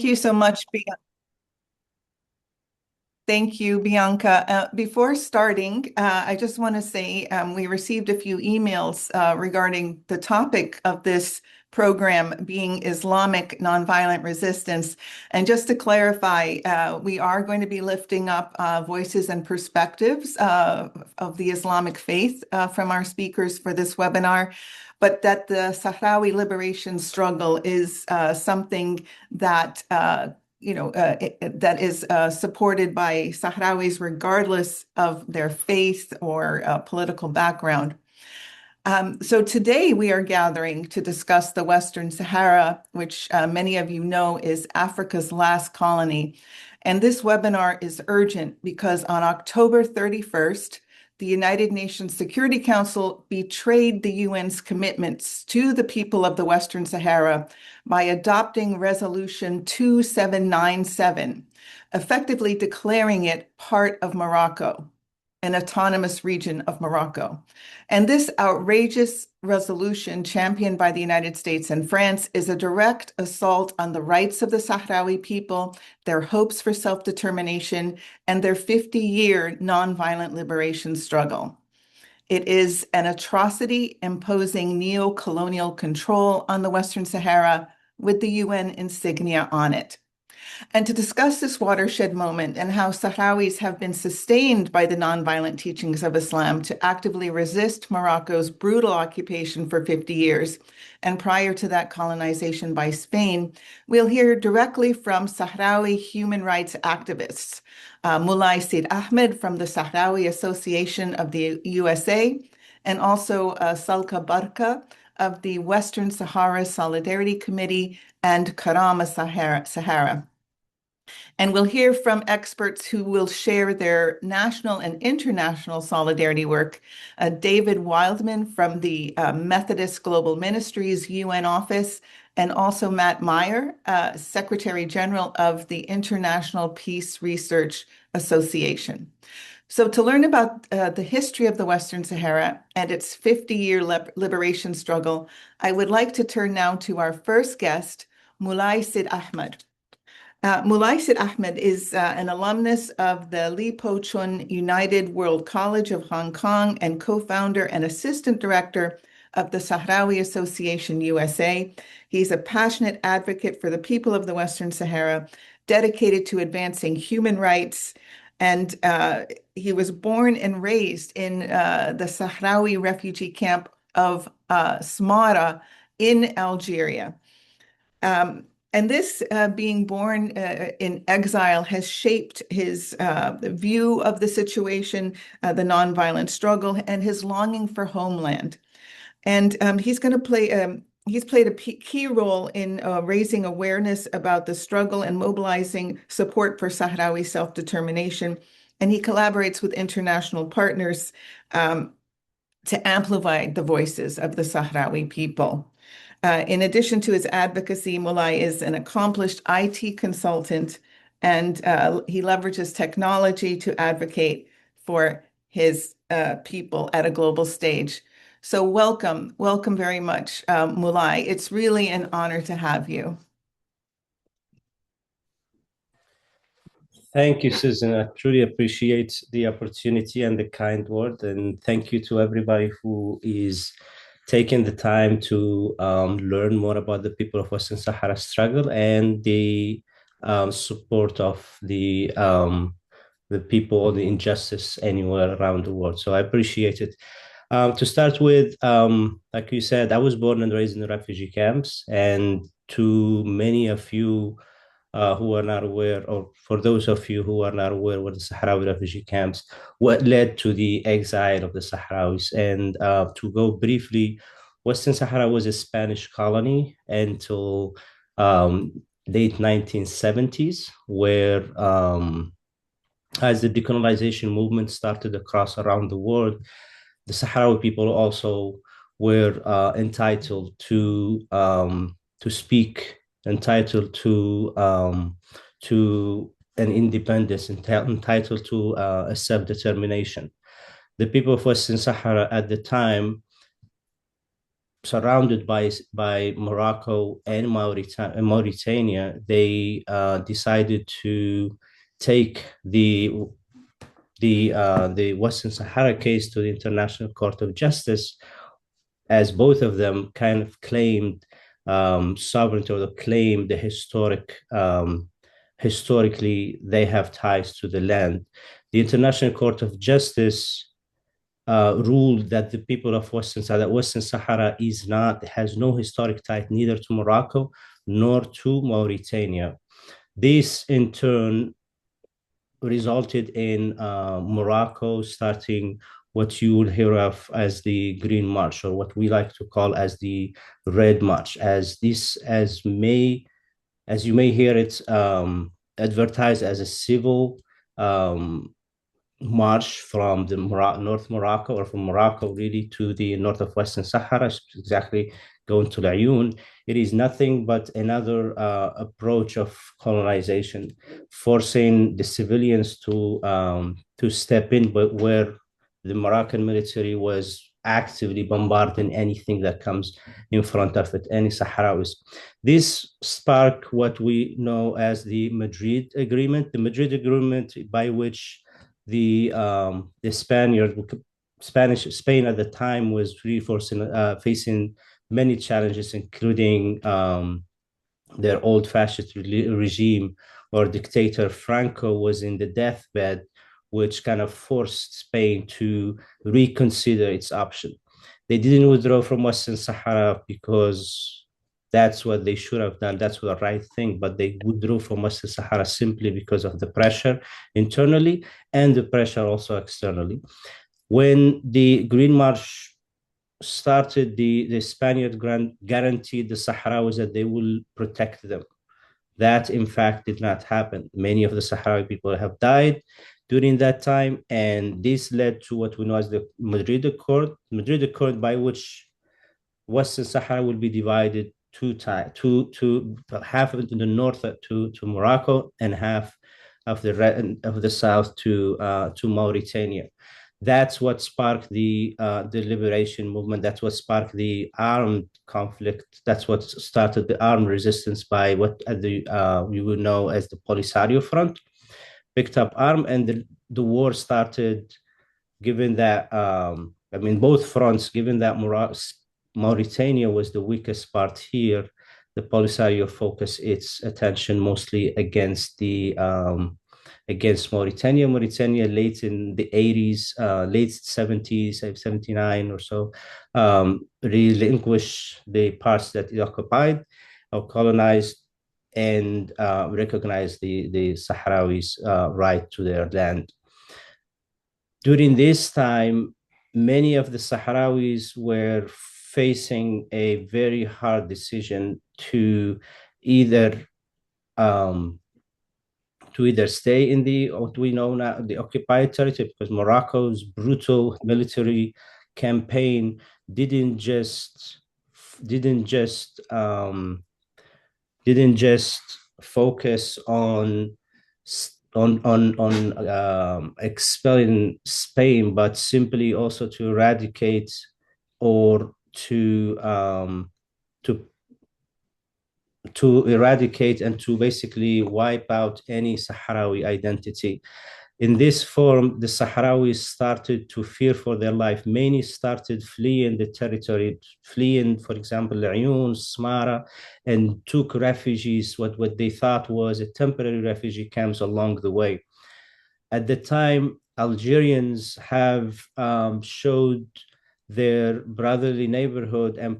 you so much, Thank you, Bianca. Before starting, I just want to say we received a few emails regarding the topic of this program being Islamic nonviolent resistance. And just to clarify, we are going to be lifting up voices and perspectives of the Islamic faith from our speakers for this webinar, but that the Sahrawi liberation struggle is something that that is supported by Sahrawis regardless of their faith or political background. So today we are gathering to discuss the Western Sahara, which many of you know is Africa's last colony. And this webinar is urgent because on October 31st, the United Nations Security Council betrayed the UN's commitments to the people of the Western Sahara by adopting Resolution 2797, effectively declaring it part of Morocco, an autonomous region of Morocco. And this outrageous resolution, championed by the United States and France, is a direct assault on the rights of the Sahrawi people, their hopes for self-determination, and their 50-year nonviolent liberation struggle. It is an atrocity imposing neo-colonial control on the Western Sahara with the UN insignia on it. And to discuss this watershed moment and how Sahrawis have been sustained by the nonviolent teachings of Islam to actively resist Morocco's brutal occupation for 50 years, and prior to that colonization by Spain, we'll hear directly from Sahrawi human rights activists, Mulai Sid Ahmed from the Sahrawi Association of the USA, and also Salka Barka of the Western Sahara Solidarity Committee and Karama Sahara. And we'll hear from experts who will share their national and international solidarity work. David Wildman from the Methodist Global Ministries UN office, and also Matt Meyer, Secretary General of the International Peace Research Association. So to learn about the history of the Western Sahara and its 50-year liberation struggle, I would like to turn now to our first guest, Mulai Sid Ahmed. Mulai Sid Ahmed is an alumnus of the Li Po Chun United World College of Hong Kong and co-founder and assistant director of the Sahrawi Association USA. He's a passionate advocate for the people of the Western Sahara, dedicated to advancing human rights. And he was born and raised in the Sahrawi refugee camp of Smara in Algeria. And this being born in exile has shaped his view of the situation, the nonviolent struggle, and his longing for homeland. And he's played a key role in raising awareness about the struggle and mobilizing support for Sahrawi self-determination. And he collaborates with international partners to amplify the voices of the Sahrawi people. In addition to his advocacy, Mulai is an accomplished IT consultant, and he leverages technology to advocate for his people at a global stage. So welcome very much, Mulai. It's really an honor to have you. Thank you, Susan. I truly appreciate the opportunity and the kind word. And thank you to everybody who is taking the time to learn more about the people of Western Sahara struggle and the support of the people, the injustice anywhere around the world. So I appreciate it. To start with, like you said, I was born and raised in the refugee camps, and to many of you who are not aware, or for those of you who are not aware what the Sahrawi refugee camps, what led to the exile of the Sahrawis. And to go briefly, Western Sahara was a Spanish colony until late 1970s, where as the decolonization movement started across around the world, the Sahrawi people also were entitled to speak, entitled to an independence, entitled to a self-determination. The people of Western Sahara at the time surrounded by Morocco and Mauritania, they decided to take the Western Sahara case to the International Court of Justice, as both of them kind of claimed sovereignty, or claimed the historically they have ties to the land. The International Court of Justice ruled that the people of Western Sahara has no historic tie neither to Morocco nor to Mauritania. This in turn resulted in Morocco starting what you will hear of as the Green March, or what we like to call as the Red March, as you may hear it advertised as a civil march from the North Morocco, or from Morocco really, to the north of Western Sahara, exactly going to Laayoune. It is nothing but another approach of colonization, forcing the civilians to step in, but where the Moroccan military was actively bombarding anything that comes in front of it, any Sahrawis. This sparked what we know as the Madrid Agreement, by which the Spain at the time was really facing many challenges, including their old fascist regime, or dictator Franco was in the deathbed, which kind of forced Spain to reconsider its option. They didn't withdraw from Western Sahara because that's what they should have done. That's the right thing. But they withdrew from Western Sahara simply because of the pressure internally and the pressure also externally. When the Green March started, the Spaniard guaranteed the Sahrawis that they will protect them. That, in fact, did not happen. Many of the Sahrawi people have died during that time, and this led to what we know as the Madrid Accord, by which Western Sahara will be divided half of the north to Morocco, and half of the south to Mauritania. That's what sparked the liberation movement. That's what sparked the armed conflict. That's what started the armed resistance by what we would know as the Polisario Front. Picked up arm, and the war started. Given that, both fronts. Given that Mauritania was the weakest part here, the Polisario focused its attention mostly against Mauritania. Mauritania late in the 80s, late 70s, 79 or so, relinquished the parts that it occupied or colonized, and recognized the Sahrawis' right to their land. During this time, many of the Sahrawis were facing a very hard decision to either stay in what we know now the occupied territory, because Morocco's brutal military campaign didn't just focus on expelling Spain, but simply also to eradicate, or to eradicate and to basically wipe out any Sahrawi identity. In this form, the Sahrawis started to fear for their life. Many started fleeing the territory, for example, Laayoune, Smara, and took refugees, what they thought was a temporary refugee camps along the way. At the time, Algerians have showed their brotherly neighborhood and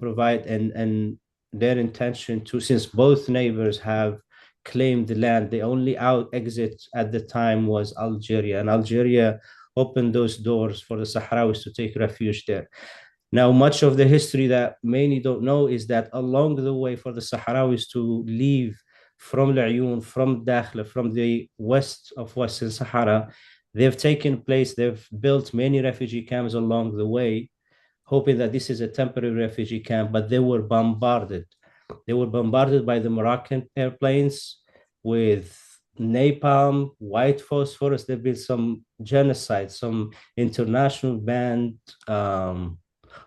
their intention to, since both neighbors have claimed the land, the only exit at the time was Algeria, and Algeria opened those doors for the Sahrawis to take refuge there. Now, much of the history that many don't know is that along the way for the Sahrawis to leave from Laayoune, from Dakhla, from the west of Western Sahara, they've built many refugee camps along the way, hoping that this is a temporary refugee camp, but they were bombarded. They were bombarded by the Moroccan airplanes with napalm, white phosphorus. There've been some genocide, some international banned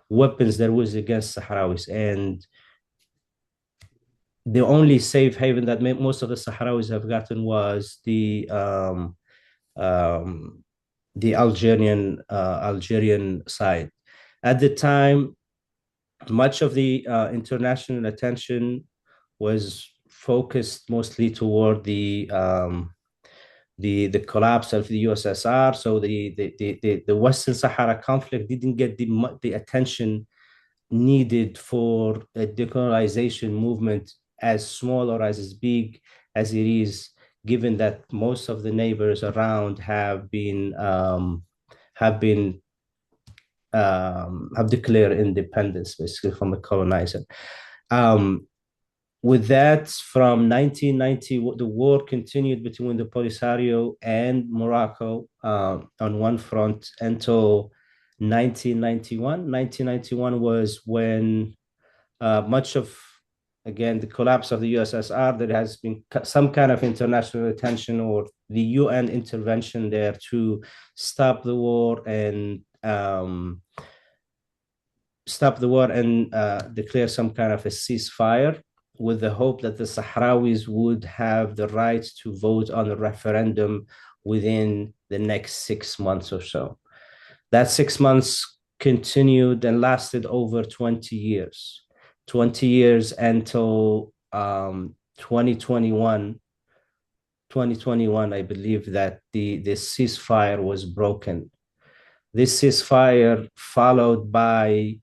weapons there was against Sahrawis. And the only safe haven that most of the Sahrawis have gotten was um, the Algerian side. At the time, much of the international attention was focused mostly toward the collapse of the USSR. So the Western Sahara conflict didn't get the attention needed for a decolonization movement as small or as big as it is, given that most of the neighbors around have declared independence basically from the colonizer. Um, with that, from 1990, the war continued between the Polisario and Morocco on one front until 1991. 1991 was when much of, again, the collapse of the USSR, there has been some kind of international attention or the UN intervention there to stop the war and declare some kind of a ceasefire, with the hope that the Sahrawis would have the right to vote on a referendum within the next 6 months or so. That 6 months continued and lasted over 20 years. 20 years until 2021. 2021, I believe that the ceasefire was broken. This ceasefire followed by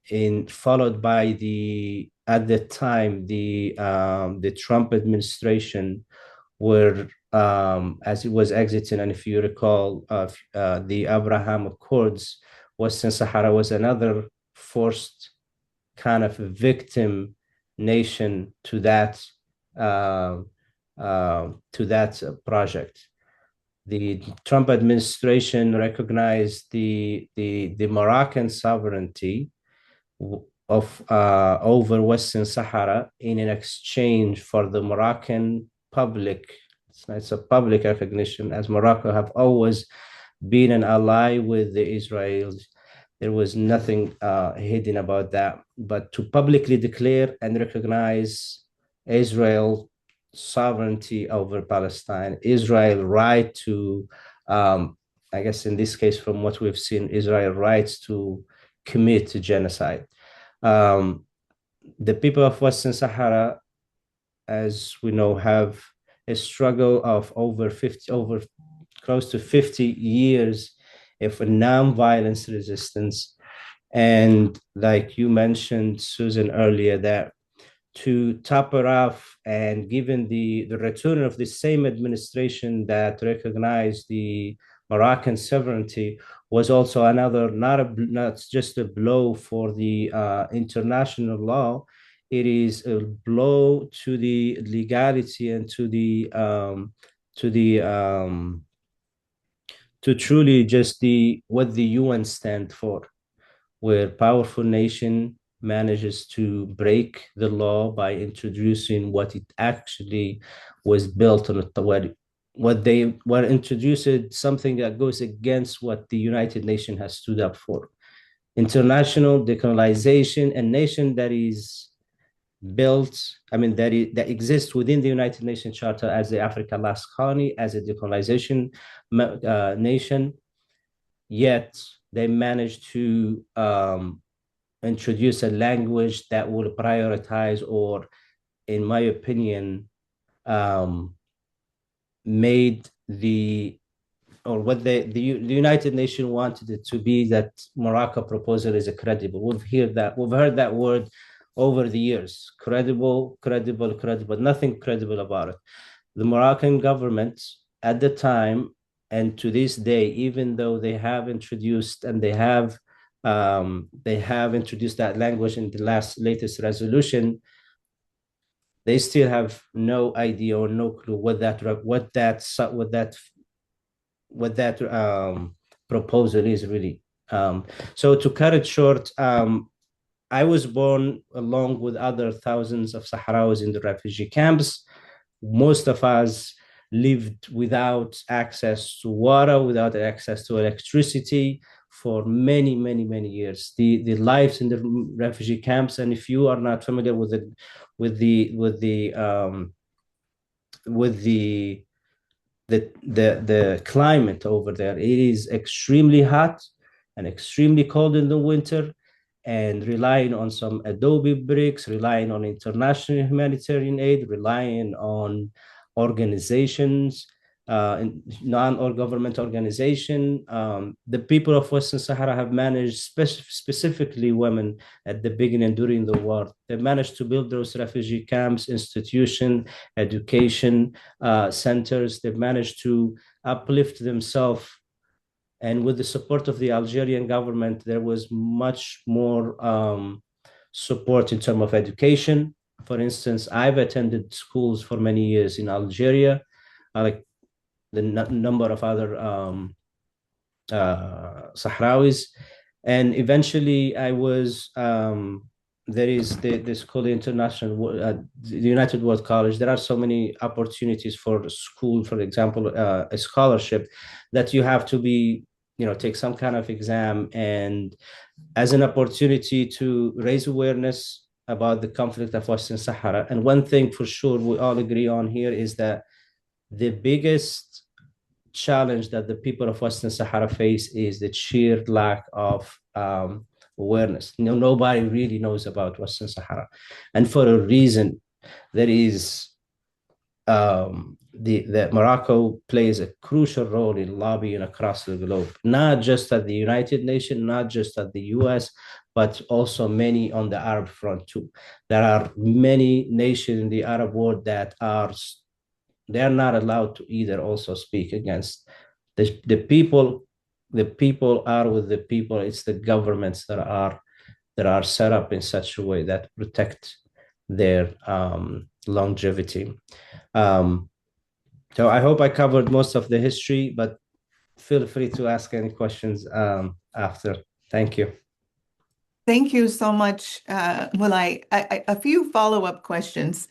the at the time the Trump administration, where as it was exiting, and if you recall, the Abraham Accords, Western Sahara was another forced kind of victim nation to that project. The Trump administration recognized the Moroccan sovereignty of over Western Sahara in an exchange for the Moroccan public. It's a public recognition, as Morocco have always been an ally with the Israelis. There was nothing hidden about that. But to publicly declare and recognize Israel sovereignty over Palestine, Israel right to, I guess in this case, from what we've seen, Israel rights to commit to genocide. The people of Western Sahara, as we know, have a struggle of over close to 50 years of non-violence resistance. And like you mentioned, Susan, earlier, that to top it off, and given the return of the same administration that recognized the Moroccan sovereignty, was also another, not just a blow for the international law. It is a blow to the legality and to the to truly just what the UN stand for, where powerful nation manages to break the law by introducing what it actually was built on, what they were introduced, something that goes against what the United Nations has stood up for. International decolonization, a nation that is built, that exists within the United Nations Charter as the Africa Last Colony, as a decolonization nation, yet they managed to introduce a language that will prioritize, or in my opinion, made what the United Nations wanted it to be, that Morocco proposal is a credible. We've heard that word over the years. Credible, nothing credible about it. The Moroccan government at the time and to this day, even though they have introduced that language in the latest resolution, they still have no idea or no clue what that proposal is really. So to cut it short, I was born along with other thousands of Sahrawis in the refugee camps. Most of us lived without access to water, without access to electricity, for many, many, many years. The lives in the refugee camps, and if you are not familiar with the with the with the with the climate over there, it is extremely hot and extremely cold in the winter, and relying on some adobe bricks, relying on international humanitarian aid, relying on organizations, non-government organization. The people of Western Sahara have managed, specifically women, at the beginning during the war. They managed to build those refugee camps, institution, education centers. They've managed to uplift themselves, and with the support of the Algerian government, there was much more support in terms of education. For instance, I've attended schools for many years in Algeria, like the number of other Sahrawis. And eventually I was, there is this called International, the United World College. There are so many opportunities for school, for example, a scholarship that you have to be, take some kind of exam, and as an opportunity to raise awareness about the conflict of Western Sahara. And one thing for sure we all agree on here is that the biggest challenge that the people of Western Sahara face is the sheer lack of awareness. Nobody really knows about Western Sahara, and for a reason. There is the Morocco plays a crucial role in lobbying across the globe, not just at the United Nations, not just at the US, but also many on the Arab front too. There are many nations in the Arab world that they're not allowed to either also speak against the people. The people are with the people. It's the governments that are set up in such a way that protect their longevity. So I hope I covered most of the history, but feel free to ask any questions after. Thank you. Thank you so much, Mulay. A few follow-up questions.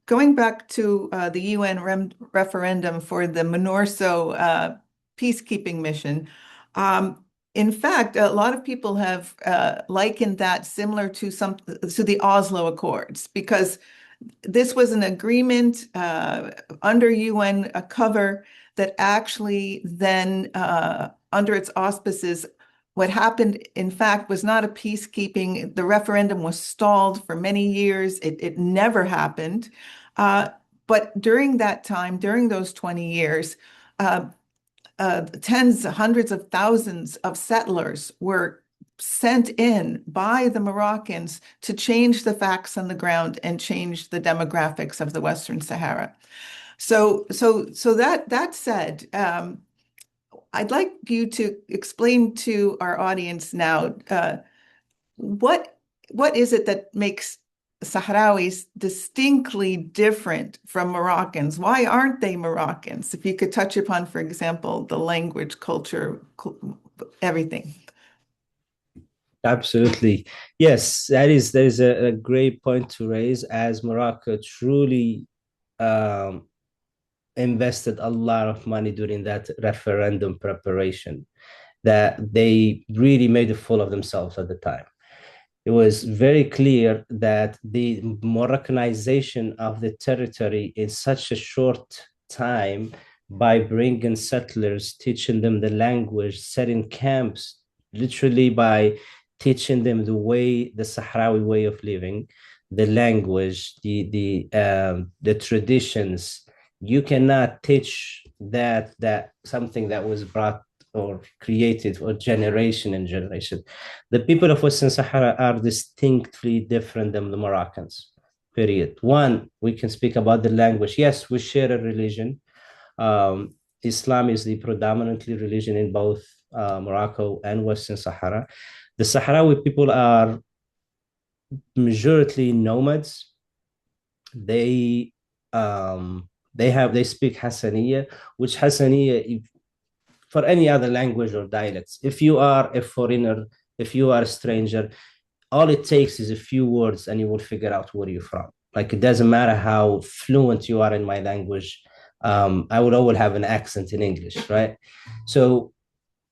Going back to the UN referendum for the MINURSO peacekeeping mission, in fact, a lot of people have likened that similar to the Oslo Accords, because this was an agreement under UN cover that actually then, under its auspices, what happened, in fact, was not a peacekeeping. The referendum was stalled for many years. It never happened. But during that time, during those 20 years, tens, hundreds of thousands of settlers were sent in by the Moroccans to change the facts on the ground and change the demographics of the Western Sahara. So that said, I'd like you to explain to our audience now what is it that makes Sahrawis distinctly different from Moroccans? Why aren't they Moroccans? If you could touch upon, for example, the language, culture, everything. Absolutely. Yes, that is a great point to raise, as Morocco truly invested a lot of money during that referendum preparation, that they really made a fool of themselves at the time. It was very clear that the Moroccanization of the territory in such a short time, by bringing settlers, teaching them the language, setting camps, literally by teaching them the Sahrawi way of living, the language, the traditions. You cannot teach that something that was brought or created for generation and generation. The people of Western Sahara are distinctly different than the Moroccans, period. One, we can speak about the language. Yes, we share a religion. Islam is the predominantly religion in both Morocco and Western Sahara. The Sahrawi people are majority nomads. They speak Hassaniya, which Hassaniya, for any other language or dialects, if you are a foreigner, if you are a stranger, all it takes is a few words and you will figure out where you're from. Like, it doesn't matter how fluent you are in my language. I would always have an accent in English, right? So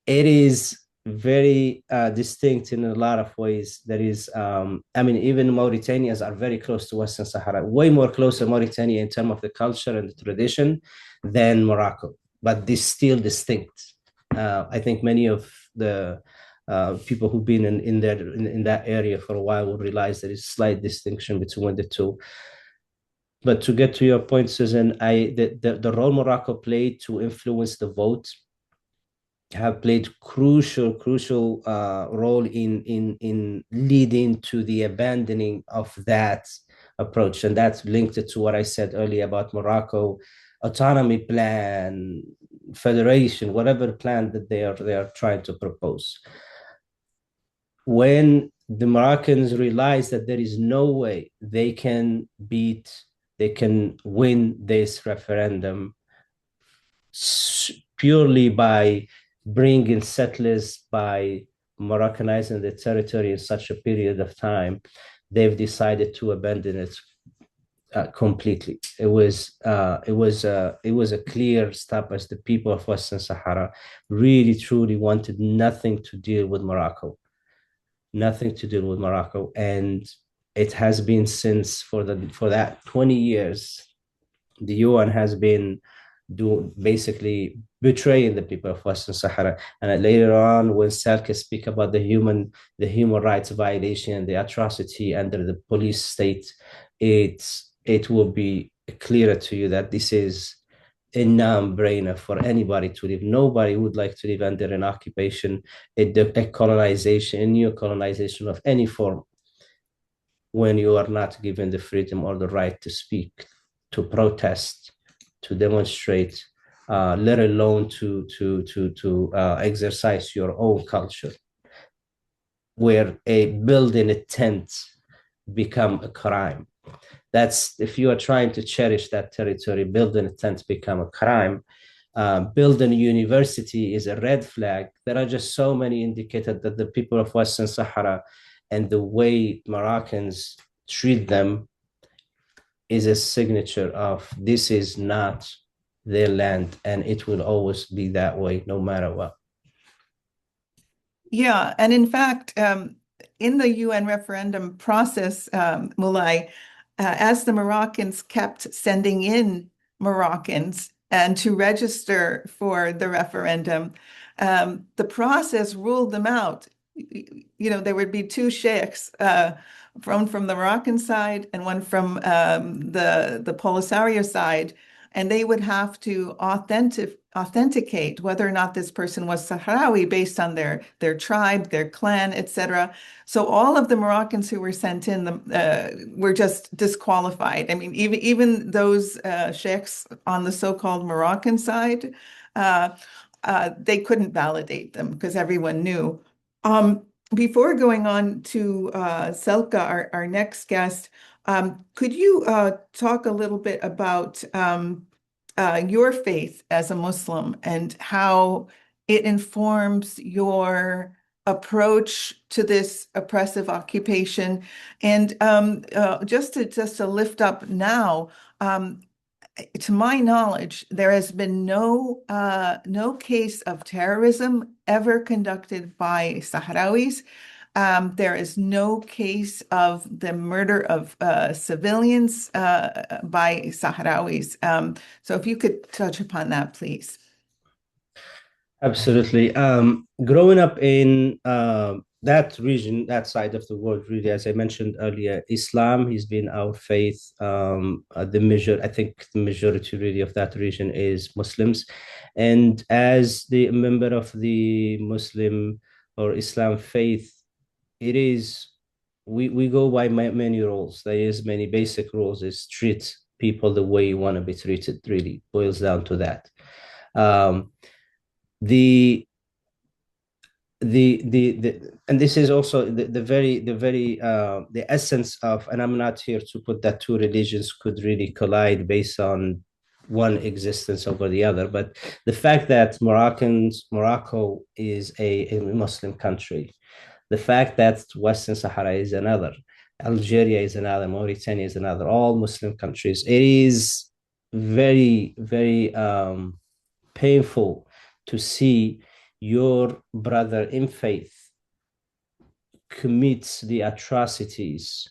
it is very distinct in a lot of ways. There is, I mean, even Mauritanians are very close to Western Sahara, way more close to Mauritania in terms of the culture and the tradition than Morocco, but they're still distinct. I think many of the people who've been in that area for a while will realize there is slight distinction between the two. But to get to your point, Susan, the role Morocco played to influence the vote have played crucial role in leading to the abandoning of that approach, and that's linked to what I said earlier about Morocco autonomy plan, federation, whatever plan that they are trying to propose. When the Moroccans realize that there is no way they can win this referendum purely by bringing settlers, by Moroccanizing the territory in such a period of time, they've decided to abandon it completely. It was a clear step as the people of Western Sahara really truly wanted nothing to deal with Morocco, nothing to do with Morocco, and it has been since for that 20 years. The UN has been basically betraying the people of Western Sahara. And later on, when Salka speak about the human rights violation and the atrocity under the police state, it will be clearer to you that this is a non-brainer for anybody to live. Nobody would like to live under an occupation, a colonization, a new colonization of any form, when you are not given the freedom or the right to speak, to protest, to demonstrate, let alone to exercise your own culture, where building a tent become a crime. That's if you are trying to cherish that territory, building a tent become a crime. Building a university is a red flag. There are just so many indicators that the people of Western Sahara and the way Moroccans treat them is a signature of this is not their land, and it will always be that way no matter what. Yeah, and in fact, in the UN referendum process, Mulai, as the Moroccans kept sending in Moroccans and to register for the referendum, the process ruled them out. There would be two sheikhs, one from the Moroccan side and one from the Polisario side, and they would have to authenticate whether or not this person was Sahrawi based on their tribe, their clan, etc. So all of the Moroccans who were sent in were just disqualified. I mean, even those sheikhs on the so-called Moroccan side, they couldn't validate them because everyone knew. Before going on to Selka, our next guest, could you talk a little bit about your faith as a Muslim and how it informs your approach to this oppressive occupation? And just to lift up now, to my knowledge, there has been no case of terrorism ever conducted by Sahrawis. There is no case of the murder of civilians by Sahrawis. So if you could touch upon that, please. Absolutely. Growing up in that region, that side of the world, really, as I mentioned earlier, Islam has been our faith. I think the majority really of that region is Muslims. And as the member of the Muslim or Islam faith, it is, we go by many rules. There is many basic rules. Is treat people the way you want to be treated, really boils down to that. Um, the and this is also the essence of, and I'm not here to put that two religions could really collide based on one existence over the other, but the fact that Morocco is a Muslim country, the fact that Western Sahara is another, Algeria is another, Mauritania is another, all Muslim countries, it is very painful to see your brother in faith commits the atrocities,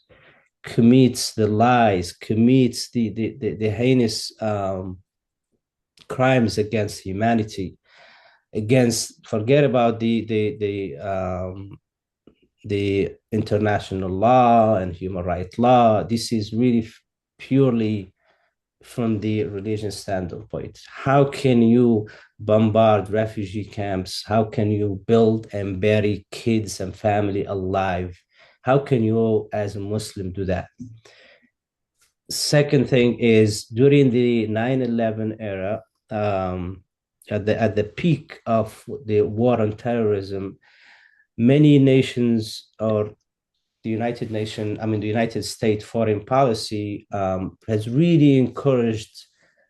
commits the lies, commits the heinous crimes against humanity, against, forget about the international law and human rights law. This is really purely from the religious standpoint. How can you bombard refugee camps? How can you build and bury kids and family alive? How can you, as a Muslim, do that? Second thing is during the 9/11 era, at the peak of the war on terrorism, many nations, or the United States foreign policy has really encouraged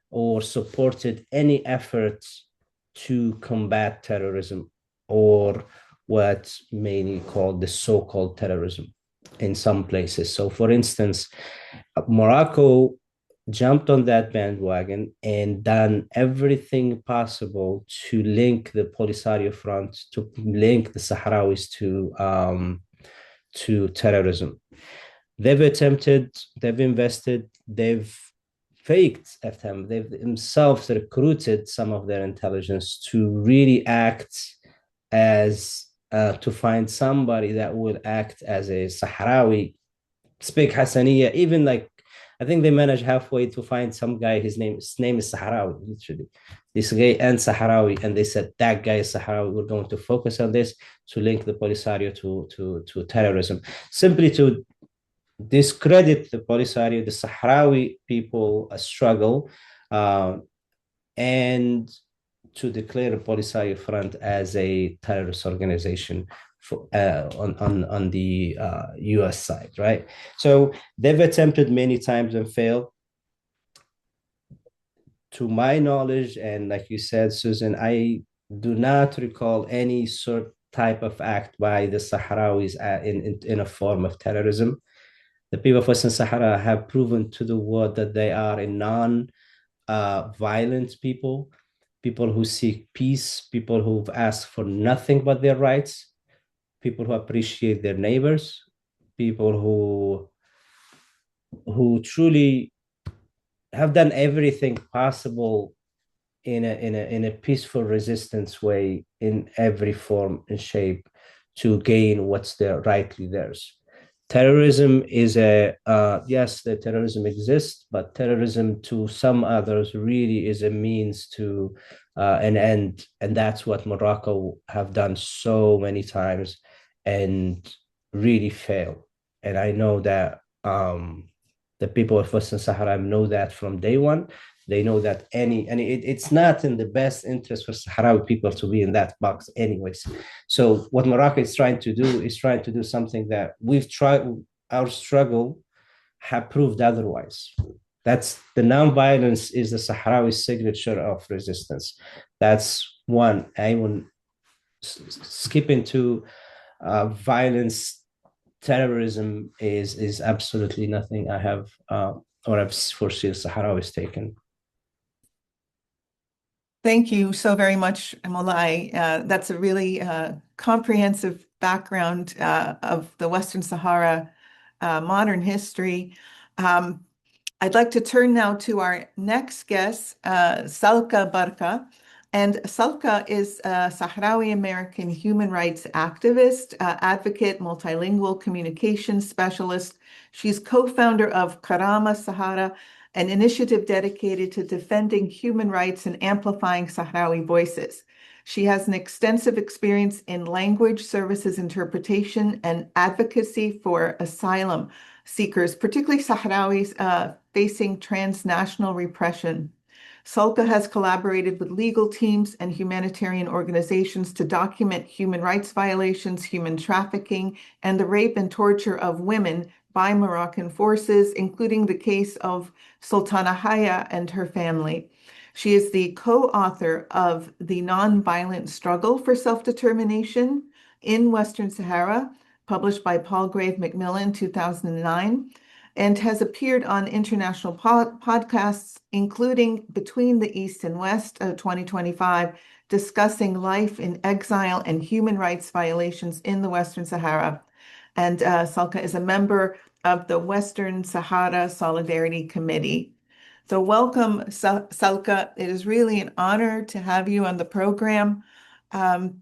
or supported any efforts to combat terrorism, or what's mainly called the so-called terrorism in some places. So, for instance, Morocco jumped on that bandwagon and done everything possible to link the Polisario Front, to link the Sahrawis to terrorism. They've attempted, they've invested, they've faked attempt, they've themselves recruited some of their intelligence to really act as to find somebody that will act as a Sahrawi, speak Hassaniya, even like I think they managed halfway to find some guy. His name is Sahrawi, literally. This guy and Sahrawi, and they said that guy is Sahrawi. We're going to focus on this to link the Polisario to terrorism, simply to discredit the Polisario, the Sahrawi people struggle, and to declare the Polisario Front as a terrorist organization for, on the U.S. side, right? So they've attempted many times and failed. To my knowledge, and like you said, Susan, I do not recall any sort type of act by the Sahrawis in a form of terrorism. The people of Western Sahara have proven to the world that they are a non-violent people who seek peace, people who've asked for nothing but their rights, people who appreciate their neighbors, people who truly have done everything possible in a peaceful resistance way in every form and shape to gain what's their rightly theirs. Terrorism is yes, the terrorism exists, but terrorism to some others really is a means to an end, and that's what Morocco have done so many times and really fail. And I know that the people of Western Sahara know that from day one. They know that it's not in the best interest for Sahrawi people to be in that box, anyways. So what Morocco is trying to do is trying to do something that we've tried. Our struggle have proved otherwise. That's the nonviolence is the Sahrawi signature of resistance. That's one. I will skip into violence. Terrorism is absolutely nothing I have or I've foreseen Sahrawis taken. Thank you so very much, Molai. That's a really comprehensive background of the Western Sahara modern history. I'd like to turn now to our next guest, Salka Barka. And Salka is a Sahrawi American human rights activist, advocate, multilingual communication specialist. She's co-founder of Karama Sahara, an initiative dedicated to defending human rights and amplifying Sahrawi voices. She has an extensive experience in language services interpretation and advocacy for asylum seekers, particularly Sahrawis facing transnational repression. Salka has collaborated with legal teams and humanitarian organizations to document human rights violations, human trafficking, and the rape and torture of women by Moroccan forces, including the case of Sultana Haya and her family. She is the co-author of The Nonviolent Struggle for Self-Determination in Western Sahara, published by Palgrave Macmillan, 2009. and has appeared on international podcasts, including Between the East and West 2025, discussing life in exile and human rights violations in the Western Sahara. And Salka is a member of the Western Sahara Solidarity Committee. So welcome, Salka. It is really an honor to have you on the program. Um,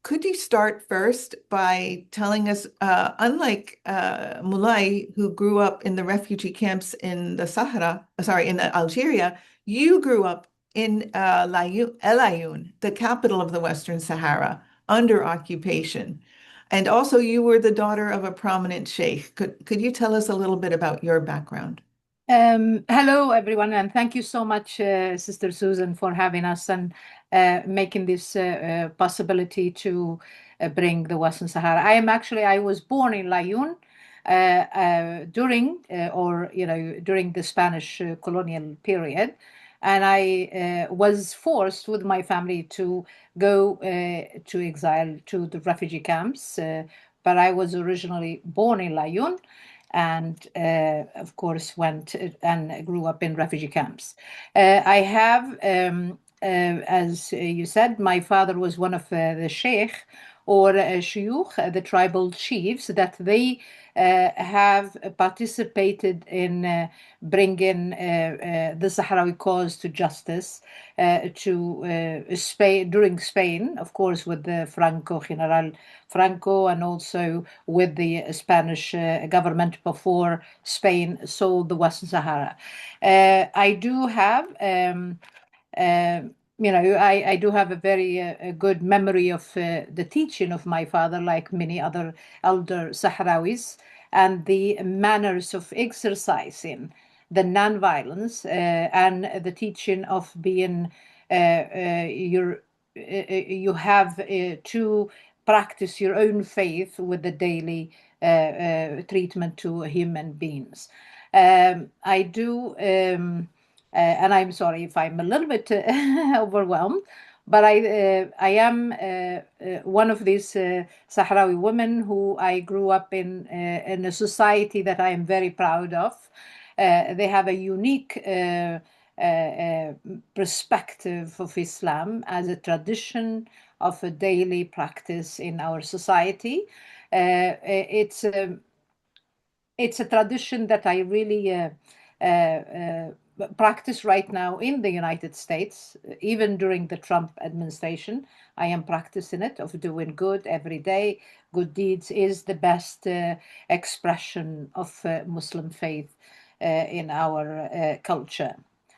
could you start first by telling us, unlike Mulay, who grew up in the refugee camps in the Sahara, sorry, in Algeria, you grew up in El Ayoun, the capital of the Western Sahara, under occupation. And also, you were the daughter of a prominent sheikh. Could you tell us a little bit about your background? Hello, everyone, and thank you so much, Sister Susan, for having us and making this possibility to bring the Western Sahara. I was born in Layun during the Spanish colonial period, and I was forced with my family to go to exile to the refugee camps. But I was originally born in Layun and of course went and grew up in refugee camps. I have, as you said, my father was one of the sheikh or shuyukh, the tribal chiefs, that they have participated in bringing the Sahrawi cause to justice to Spain during Spain, of course, with the General Franco, and also with the Spanish government before Spain sold the Western Sahara. I do have. Uh, I do have a very good memory of the teaching of my father, like many other elder Sahrawis, and the manners of exercising the nonviolence and the teaching of being you have to practice your own faith with the daily treatment to human beings. I do. And I'm sorry if I'm a little bit overwhelmed, but I am one of these Sahrawi women who I grew up in a society that I am very proud of. They have a unique perspective of Islam as a tradition of a daily practice in our society. It's a tradition that I really practice right now in the United States, even during the Trump administration. I am practicing it of doing good every day. Good deeds is the best expression of Muslim faith in our culture.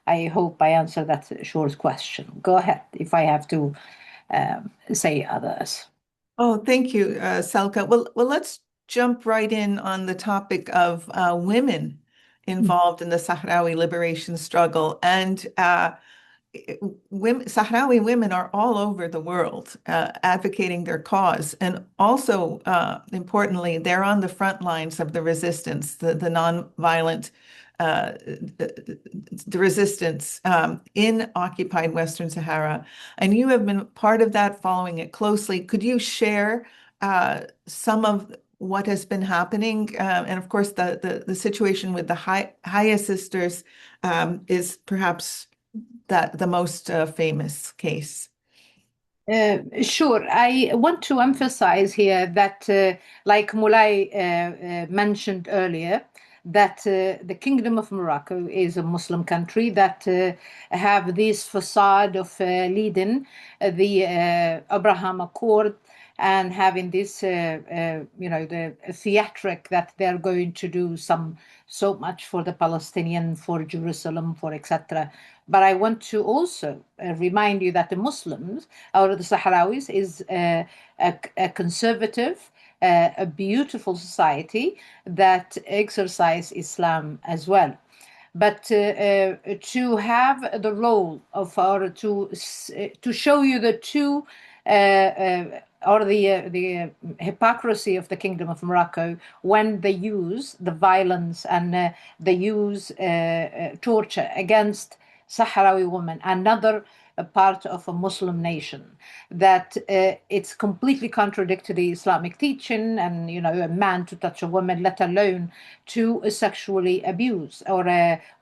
I hope I answered that short question. Go ahead if I have to say others. Oh, thank you, Salka. Well, let's jump right in on the topic of women involved in the Sahrawi liberation struggle. And Sahrawi women are all over the world advocating their cause. And also, importantly, they're on the front lines of the resistance, the nonviolent the resistance in occupied Western Sahara. And you have been part of that, following it closely. Could you share some of what has been happening? And of course, the situation with the Haya sisters is perhaps the most famous case. Sure. I want to emphasize here that, like Mulay mentioned earlier, that the Kingdom of Morocco is a Muslim country that have this facade of leading the Abraham Accord and having this, the theatric that they're going to do so much for the Palestinian, for Jerusalem, for etc. But I want to also remind you that the Muslims, or the Sahrawis, is a conservative, a beautiful society that exercise Islam as well. But to have the role of, or to show you the two, or the hypocrisy of the Kingdom of Morocco when they use the violence and they use torture against Sahrawi women, another a part of a Muslim nation, that it's completely contradictory to the Islamic teaching, and a man to touch a woman, let alone to sexually abuse or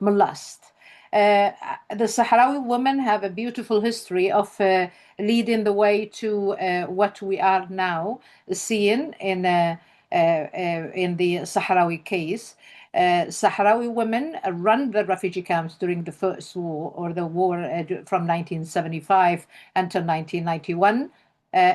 molest. The Sahrawi women have a beautiful history of leading the way to what we are now seeing in the Sahrawi case. Sahrawi women run the refugee camps during the First War, or the war from 1975 until 1991.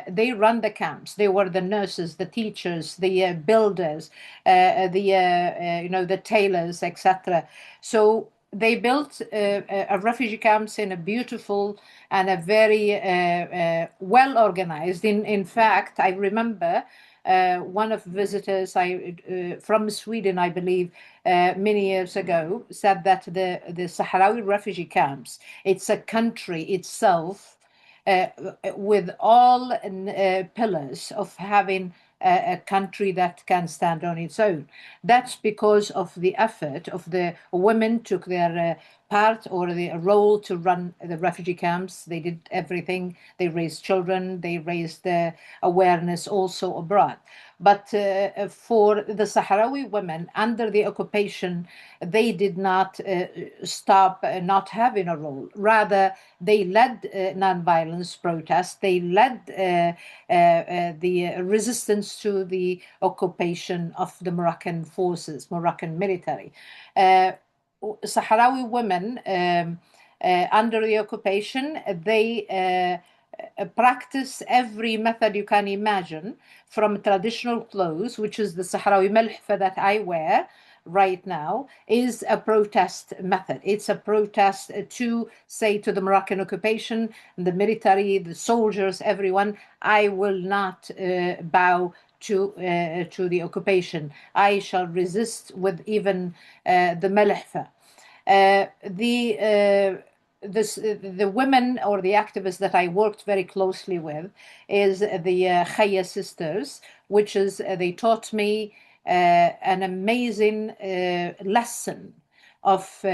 They run the camps. They were the nurses, the teachers, the builders, the tailors, etc. So they built a refugee camps in a beautiful and a very well organized. In fact, I remember one of the visitors from Sweden, I believe, many years ago, said that the Sahrawi refugee camps, it's a country itself with all pillars of having a country that can stand on its own. That's because of the effort of the women took their part or the role to run the refugee camps. They did everything. They raised children. They raised awareness also abroad. But for the Sahrawi women under the occupation, they did not stop not having a role. Rather, they led nonviolence protests. They led the resistance to the occupation of the Moroccan forces, Moroccan military. Sahrawi women under the occupation, they practice every method you can imagine, from traditional clothes, which is the Sahrawi malhfa that I wear right now, is a protest method. It's a protest to say to the Moroccan occupation, the military, the soldiers, everyone, I will not bow to the occupation. I shall resist with even the malhfa. The women or the activists that I worked very closely with is the Khaya sisters, which is they taught me an amazing lesson of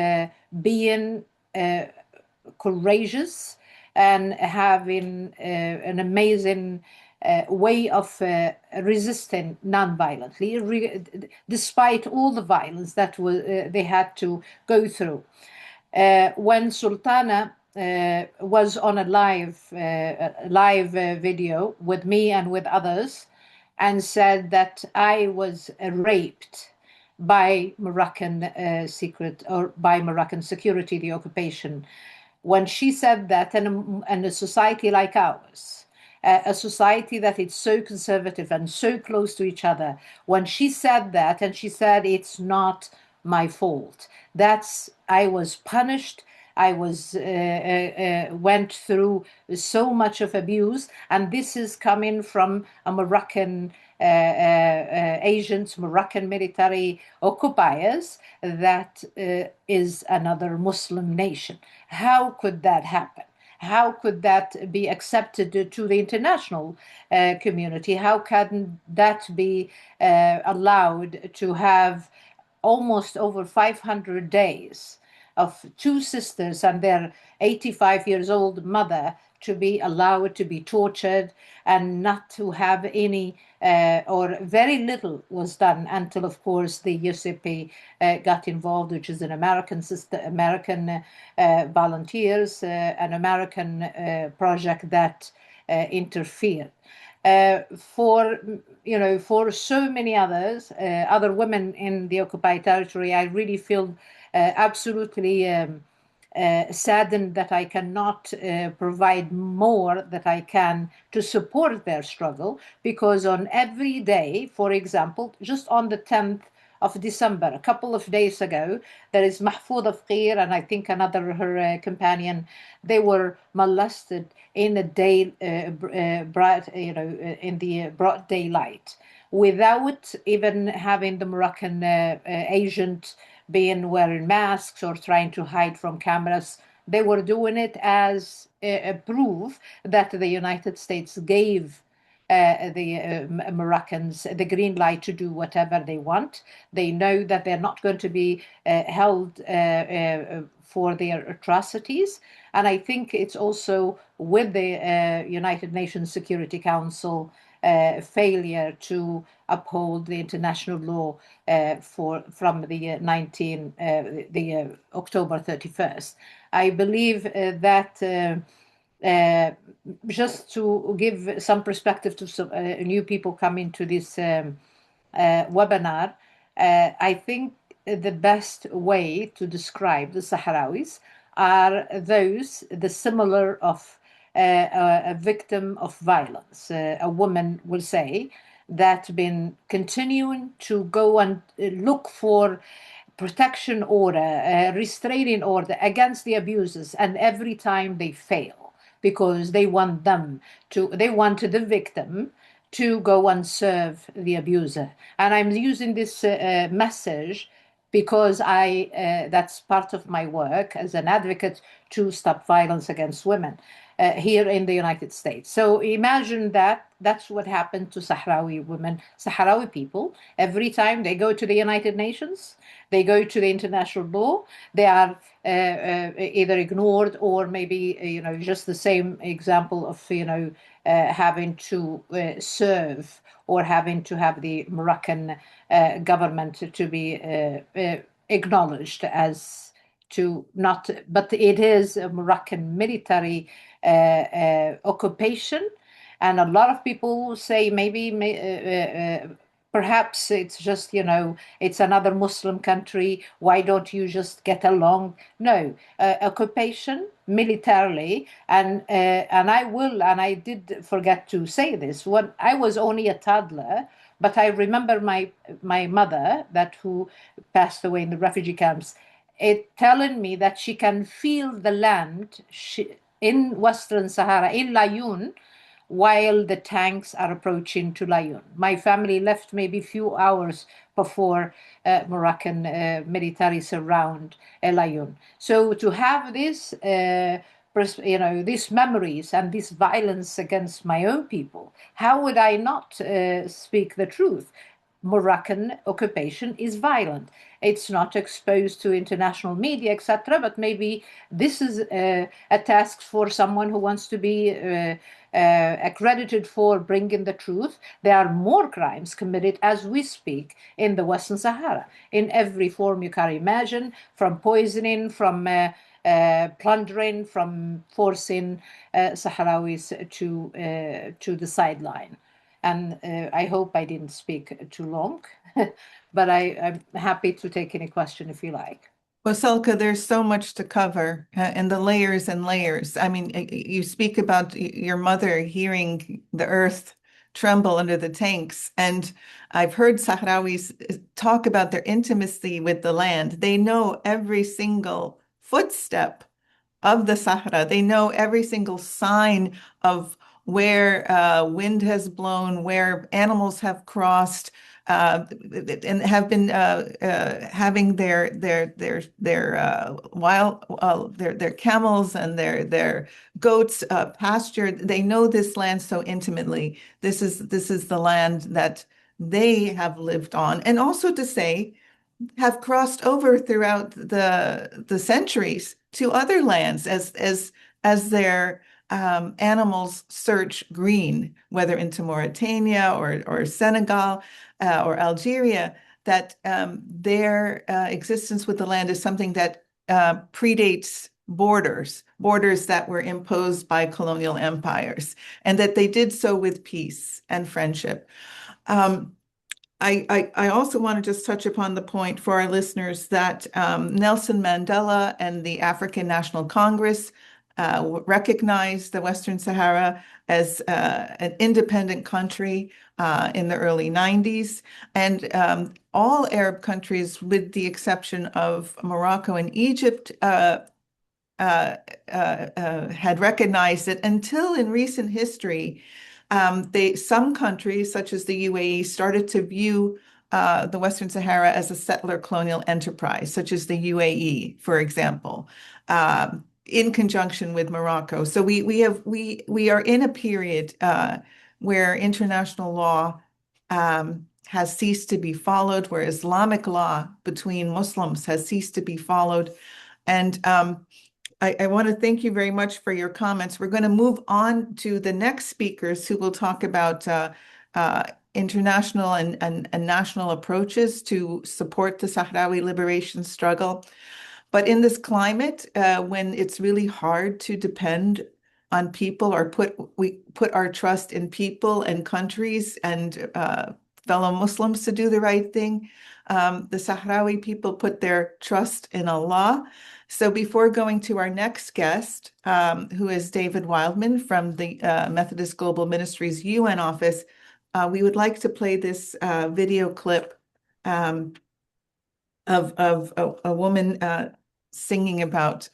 being courageous and having an amazing way of resisting non-violently, despite all the violence that they had to go through. When Sultana was on a live video with me and with others, and said that I was raped by Moroccan secret or by Moroccan security, the occupation. When she said that, and a society like ours, a society that is so conservative and so close to each other, when she said that, and she said it's not my fault, I was punished. I went through so much of abuse, and this is coming from a Moroccan agents, Moroccan military occupiers, that is another Muslim nation. How could that happen? How could that be accepted to the international community? How can that be allowed to have almost over 500 days of two sisters and their 85 years old mother to be allowed to be tortured and not to have any or very little was done until, of course, the UCP got involved, which is an American volunteers, an American project that interfered. For so many others, other women in the occupied territory, I really feel absolutely saddened that I cannot provide more that I can to support their struggle, because on every day, for example, just on the 10th of December, a couple of days ago, there is Mahfouda Fqir and I think another her companion. They were molested in a day, in the broad daylight, without even having the Moroccan agent being wearing masks or trying to hide from cameras. They were doing it as a proof that the United States gave the Moroccans the green light to do whatever they want. They know that they're not going to be held for their atrocities. And I think it's also with the United Nations Security Council failure to uphold the international law from the October 31st. I believe that just to give some perspective to some new people coming to this webinar, I think the best way to describe the Sahrawis are those, the similar of a victim of violence. A woman will say that been continuing to go and look for protection order, restraining order against the abusers, and every time they fail because they want the victim to go and serve the abuser. And I'm using this message because that's part of my work as an advocate to stop violence against women here in the United States. So imagine that's what happened to Sahrawi women, Sahrawi people. Every time they go to the United Nations, they go to the international law, they are either ignored or maybe, just the same example of, having to serve or having to have the Moroccan government to be acknowledged as to not, but it is a Moroccan military occupation. And a lot of people say maybe perhaps it's just, it's another Muslim country. Why don't you just get along? No, occupation militarily. And I did forget to say this. When I was only a toddler, but I remember my mother, who passed away in the refugee camps, telling me that she can feel the land in Western Sahara, in Layun, while the tanks are approaching to Layun. My family left maybe a few hours before Moroccan military surround Layun. So to have this, these memories and this violence against my own people, how would I not speak the truth? Moroccan occupation is violent. It's not exposed to international media, etc. But maybe this is a task for someone who wants to be accredited for bringing the truth. There are more crimes committed as we speak in the Western Sahara, in every form you can imagine, from poisoning, from plundering, from forcing Sahrawis to the sideline. And I hope I didn't speak too long, but I'm happy to take any question if you like. Well, Selka, there's so much to cover and the layers and layers. I mean, you speak about your mother hearing the earth tremble under the tanks. And I've heard Sahrawis talk about their intimacy with the land. They know every single footstep of the Sahara. They know every single sign of where wind has blown, where animals have crossed, and have been having their camels and their goats pastured. They know this land so intimately. This is the land that they have lived on, and also to say, have crossed over throughout the centuries to other lands as their animals search green, whether into Mauritania or Senegal or Algeria, that their existence with the land is something that predates borders that were imposed by colonial empires, and that they did so with peace and friendship. I also want to just touch upon the point for our listeners that Nelson Mandela and the African National Congress recognized the Western Sahara as an independent country in the early 90s. And all Arab countries, with the exception of Morocco and Egypt, had recognized it until in recent history. Some countries, such as the UAE, started to view the Western Sahara as a settler colonial enterprise, such as the UAE, for example, in conjunction with Morocco. So we are in a period where international law has ceased to be followed, where Islamic law between Muslims has ceased to be followed. And I want to thank you very much for your comments. We're going to move on to the next speakers who will talk about international and national approaches to support the Sahrawi liberation struggle. But in this climate, when it's really hard to depend on people or we put our trust in people and countries and fellow Muslims to do the right thing, the Sahrawi people put their trust in Allah. So before going to our next guest, who is David Wildman from the Methodist Global Ministries UN office, we would like to play this video clip of a woman singing about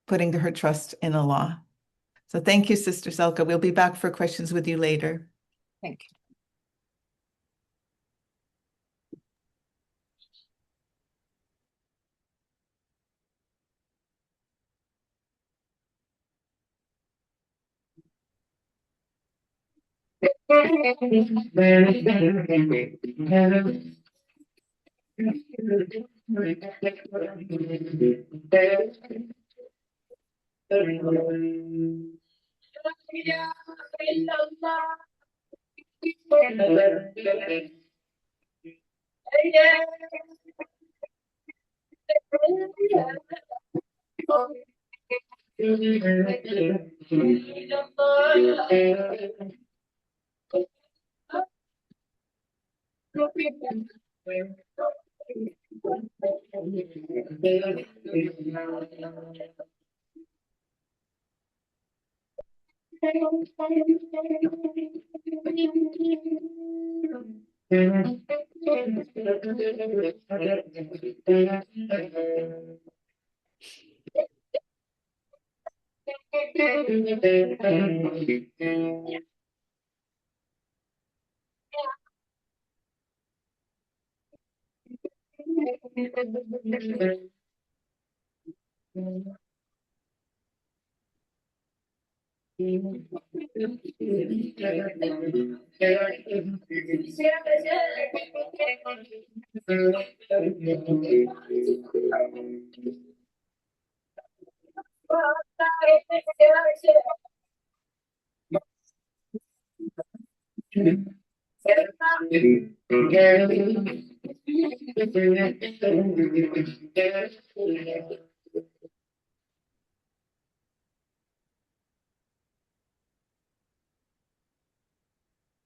putting her trust in Allah. So thank you, Sister Selka. We'll be back for questions with you later. Thank you.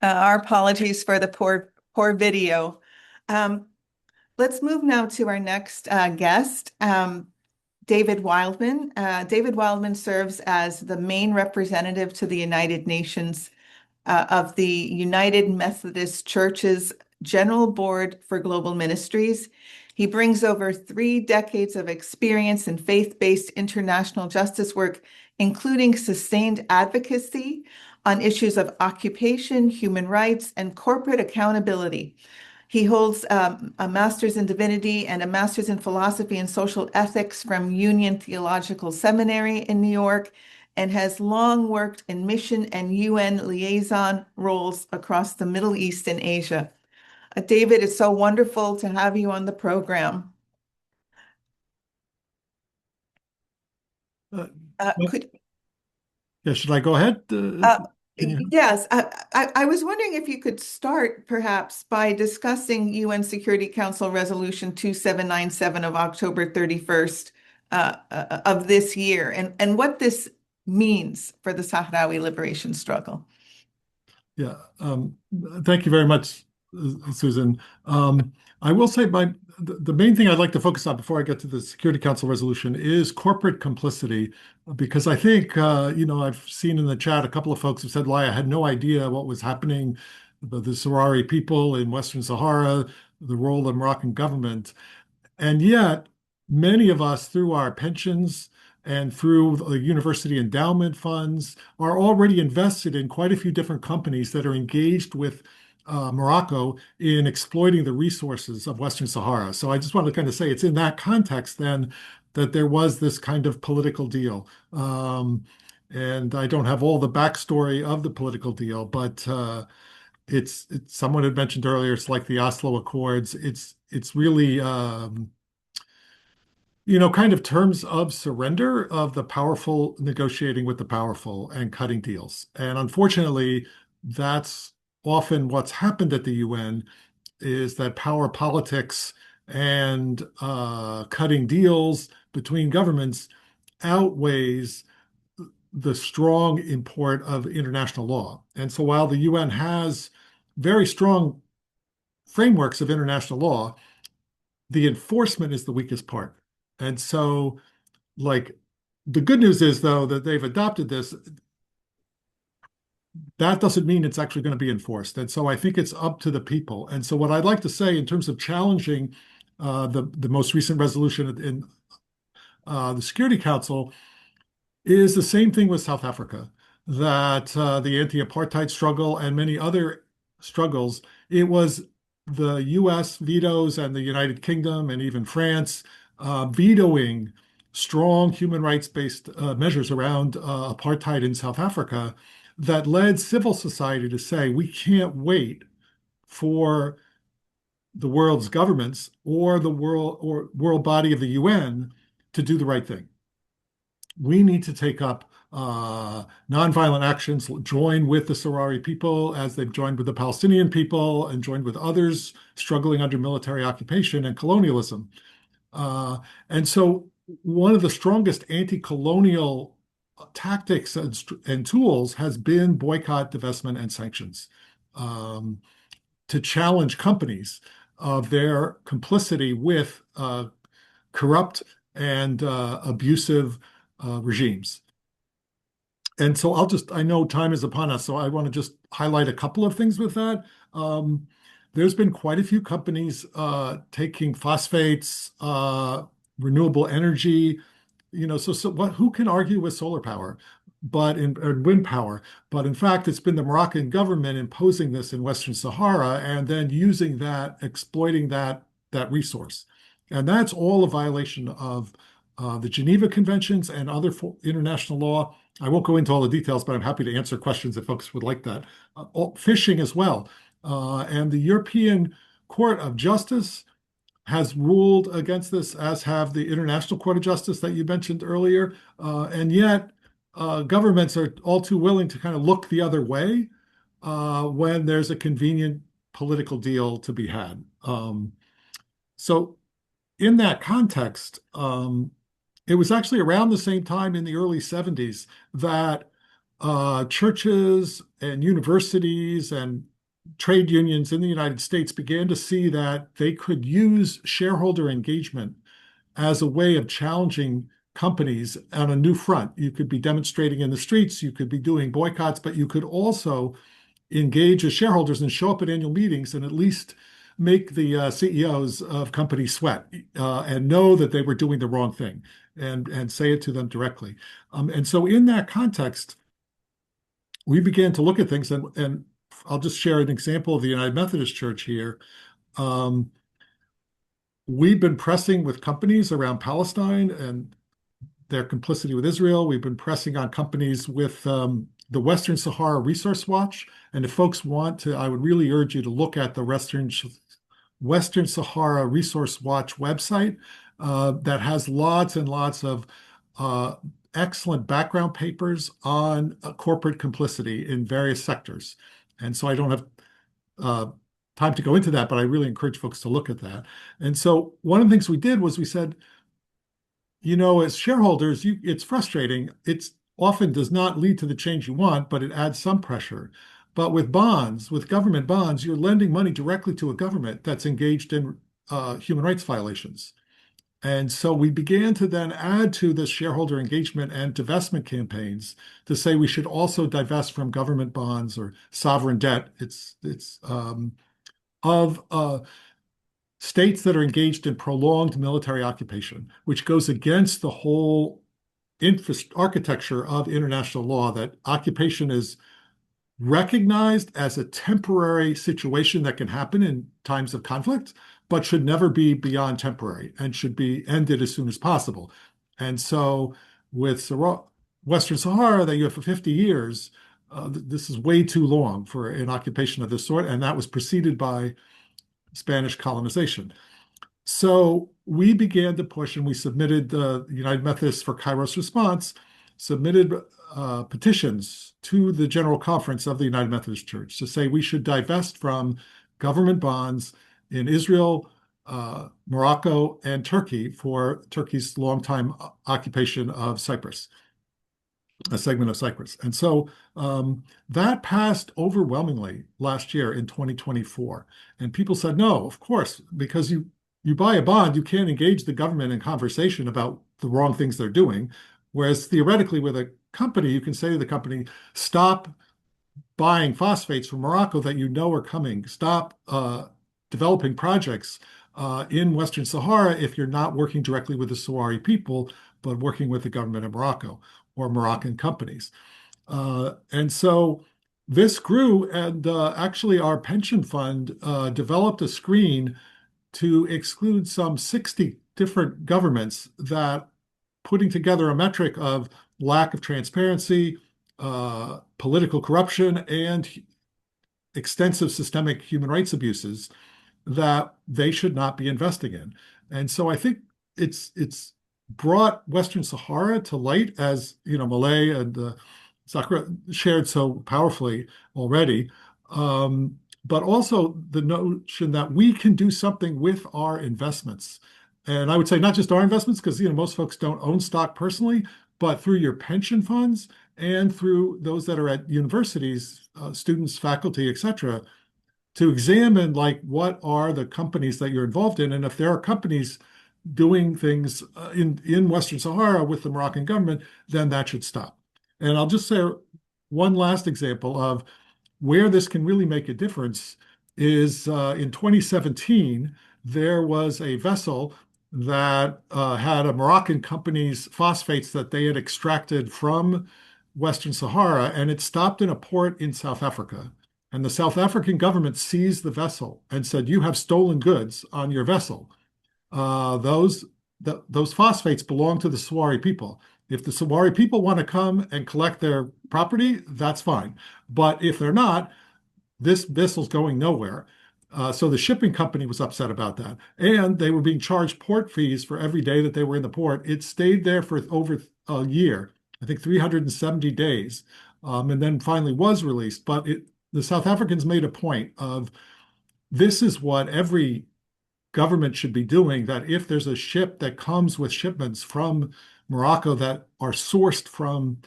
Our apologies for the poor video. Let's move now to our next guest, David Wildman. David Wildman serves as the main representative to the United Nations of the United Methodist Church's General Board for Global Ministries. He brings over 3 decades of experience in faith-based international justice work, including sustained advocacy on issues of occupation, human rights, and corporate accountability. He holds a master's in divinity and a master's in philosophy and social ethics from Union Theological Seminary in New York, and has long worked in mission and UN liaison roles across the Middle East and Asia. David, it's so wonderful to have you on the program. Yeah, should I go ahead? Yes, I was wondering if you could start perhaps by discussing UN Security Council Resolution 2797 of October 31st of this year and what this means for the Sahrawi liberation struggle. Yeah, thank you very much, Susan. I will say the main thing I'd like to focus on before I get to the Security Council resolution is corporate complicity, because I think, I've seen in the chat a couple of folks have said, I had no idea what was happening, the Sahrawi people in Western Sahara, the role of the Moroccan government. And yet, many of us, through our pensions and through the university endowment funds, are already invested in quite a few different companies that are engaged with Morocco in exploiting the resources of Western Sahara. So I just want to kind of say it's in that context then that there was this kind of political deal. And I don't have all the backstory of the political deal, but it's someone had mentioned earlier, it's like the Oslo Accords. It's really kind of terms of surrender of the powerful negotiating with the powerful and cutting deals. And unfortunately, that's often what's happened at the UN is that power politics and cutting deals between governments outweighs the strong import of international law. And so while the UN has very strong frameworks of international law, the enforcement is the weakest part. And so, like, the good news is, though, that they've adopted this. That doesn't mean it's actually going to be enforced. And so I think it's up to the people. And so what I'd like to say in terms of challenging the most recent resolution in the Security Council is the same thing with South Africa, that the anti-apartheid struggle and many other struggles, it was the US vetoes and the United Kingdom and even France vetoing strong human rights-based measures around apartheid in South Africa that led civil society to say, we can't wait for the world's governments or the world body of the UN to do the right thing. We need to take up nonviolent actions, join with the Sahrawi people as they've joined with the Palestinian people and joined with others struggling under military occupation and colonialism. And so one of the strongest anti-colonial tactics and tools has been boycott, divestment, and sanctions to challenge companies of their complicity with corrupt and abusive regimes. And so I know time is upon us, so I want to just highlight a couple of things with that. There's been quite a few companies taking phosphates, renewable energy, who can argue with solar power, or wind power? But in fact, it's been the Moroccan government imposing this in Western Sahara and then using that, exploiting that resource. And that's all a violation of the Geneva Conventions and other international law. I won't go into all the details, but I'm happy to answer questions if folks would like that. Fishing as well. And the European Court of Justice has ruled against this, as have the International Court of Justice that you mentioned earlier. And yet, governments are all too willing to kind of look the other way when there's a convenient political deal to be had. So in that context, it was actually around the same time in the early 70s that churches and universities and trade unions in the United States began to see that they could use shareholder engagement as a way of challenging companies on a new front. You could be demonstrating in the streets, you could be doing boycotts, but you could also engage as shareholders and show up at annual meetings and at least make the CEOs of companies sweat and know that they were doing the wrong thing and say it to them directly. And so in that context, we began to look at things, and I'll just share an example of the United Methodist Church here. We've been pressing with companies around Palestine and their complicity with Israel. We've been pressing on companies with the Western Sahara Resource Watch. And if folks want to, I would really urge you to look at the Western Sahara Resource Watch website that has lots and lots of excellent background papers on corporate complicity in various sectors. And so I don't have time to go into that, but I really encourage folks to look at that. And so one of the things we did was we said, as shareholders, it's frustrating. It often does not lead to the change you want, but it adds some pressure. But with bonds, with government bonds, you're lending money directly to a government that's engaged in human rights violations. And so we began to then add to this shareholder engagement and divestment campaigns to say we should also divest from government bonds or sovereign debt. It's of states that are engaged in prolonged military occupation, which goes against the whole architecture of international law, that occupation is recognized as a temporary situation that can happen in times of conflict, but should never be beyond temporary and should be ended as soon as possible. And so with Western Sahara, that you have for 50 years, this is way too long for an occupation of this sort, and that was preceded by Spanish colonization. So we began to push, and we submitted the United Methodists for Kairos Response, submitted petitions to the General Conference of the United Methodist Church to say we should divest from government bonds in Israel, Morocco, and Turkey for Turkey's longtime occupation of Cyprus, a segment of Cyprus. And so that passed overwhelmingly last year in 2024. And people said, no, of course, because you buy a bond, you can't engage the government in conversation about the wrong things they're doing. Whereas theoretically, with a company, you can say to the company, stop buying phosphates from Morocco that you know are coming. Stop developing projects in Western Sahara if you're not working directly with the Sahrawi people, but working with the government of Morocco or Moroccan companies. And so this grew, and actually our pension fund developed a screen to exclude some 60 different governments that putting together a metric of lack of transparency, political corruption, and extensive systemic human rights abuses that they should not be investing in. And so I think it's brought Western Sahara to light, as Malay and Sakra shared so powerfully already. But also the notion that we can do something with our investments. And I would say not just our investments, because most folks don't own stock personally, but through your pension funds and through those that are at universities, students, faculty, et cetera, to examine what are the companies that you're involved in. And if there are companies doing things in Western Sahara with the Moroccan government, then that should stop. And I'll just say one last example of where this can really make a difference is in 2017, there was a vessel that had a Moroccan company's phosphates that they had extracted from Western Sahara, and it stopped in a port in South Africa. And the South African government seized the vessel and said, you have stolen goods on your vessel. Those phosphates belong to the Sahrawi people. If the Sahrawi people want to come and collect their property, that's fine. But if they're not, this vessel's going nowhere. So the shipping company was upset about that. And they were being charged port fees for every day that they were in the port. It stayed there for over a year, I think 370 days, and then finally was released. But the South Africans made a point of this is what every government should be doing, that if there's a ship that comes with shipments from Morocco that are sourced from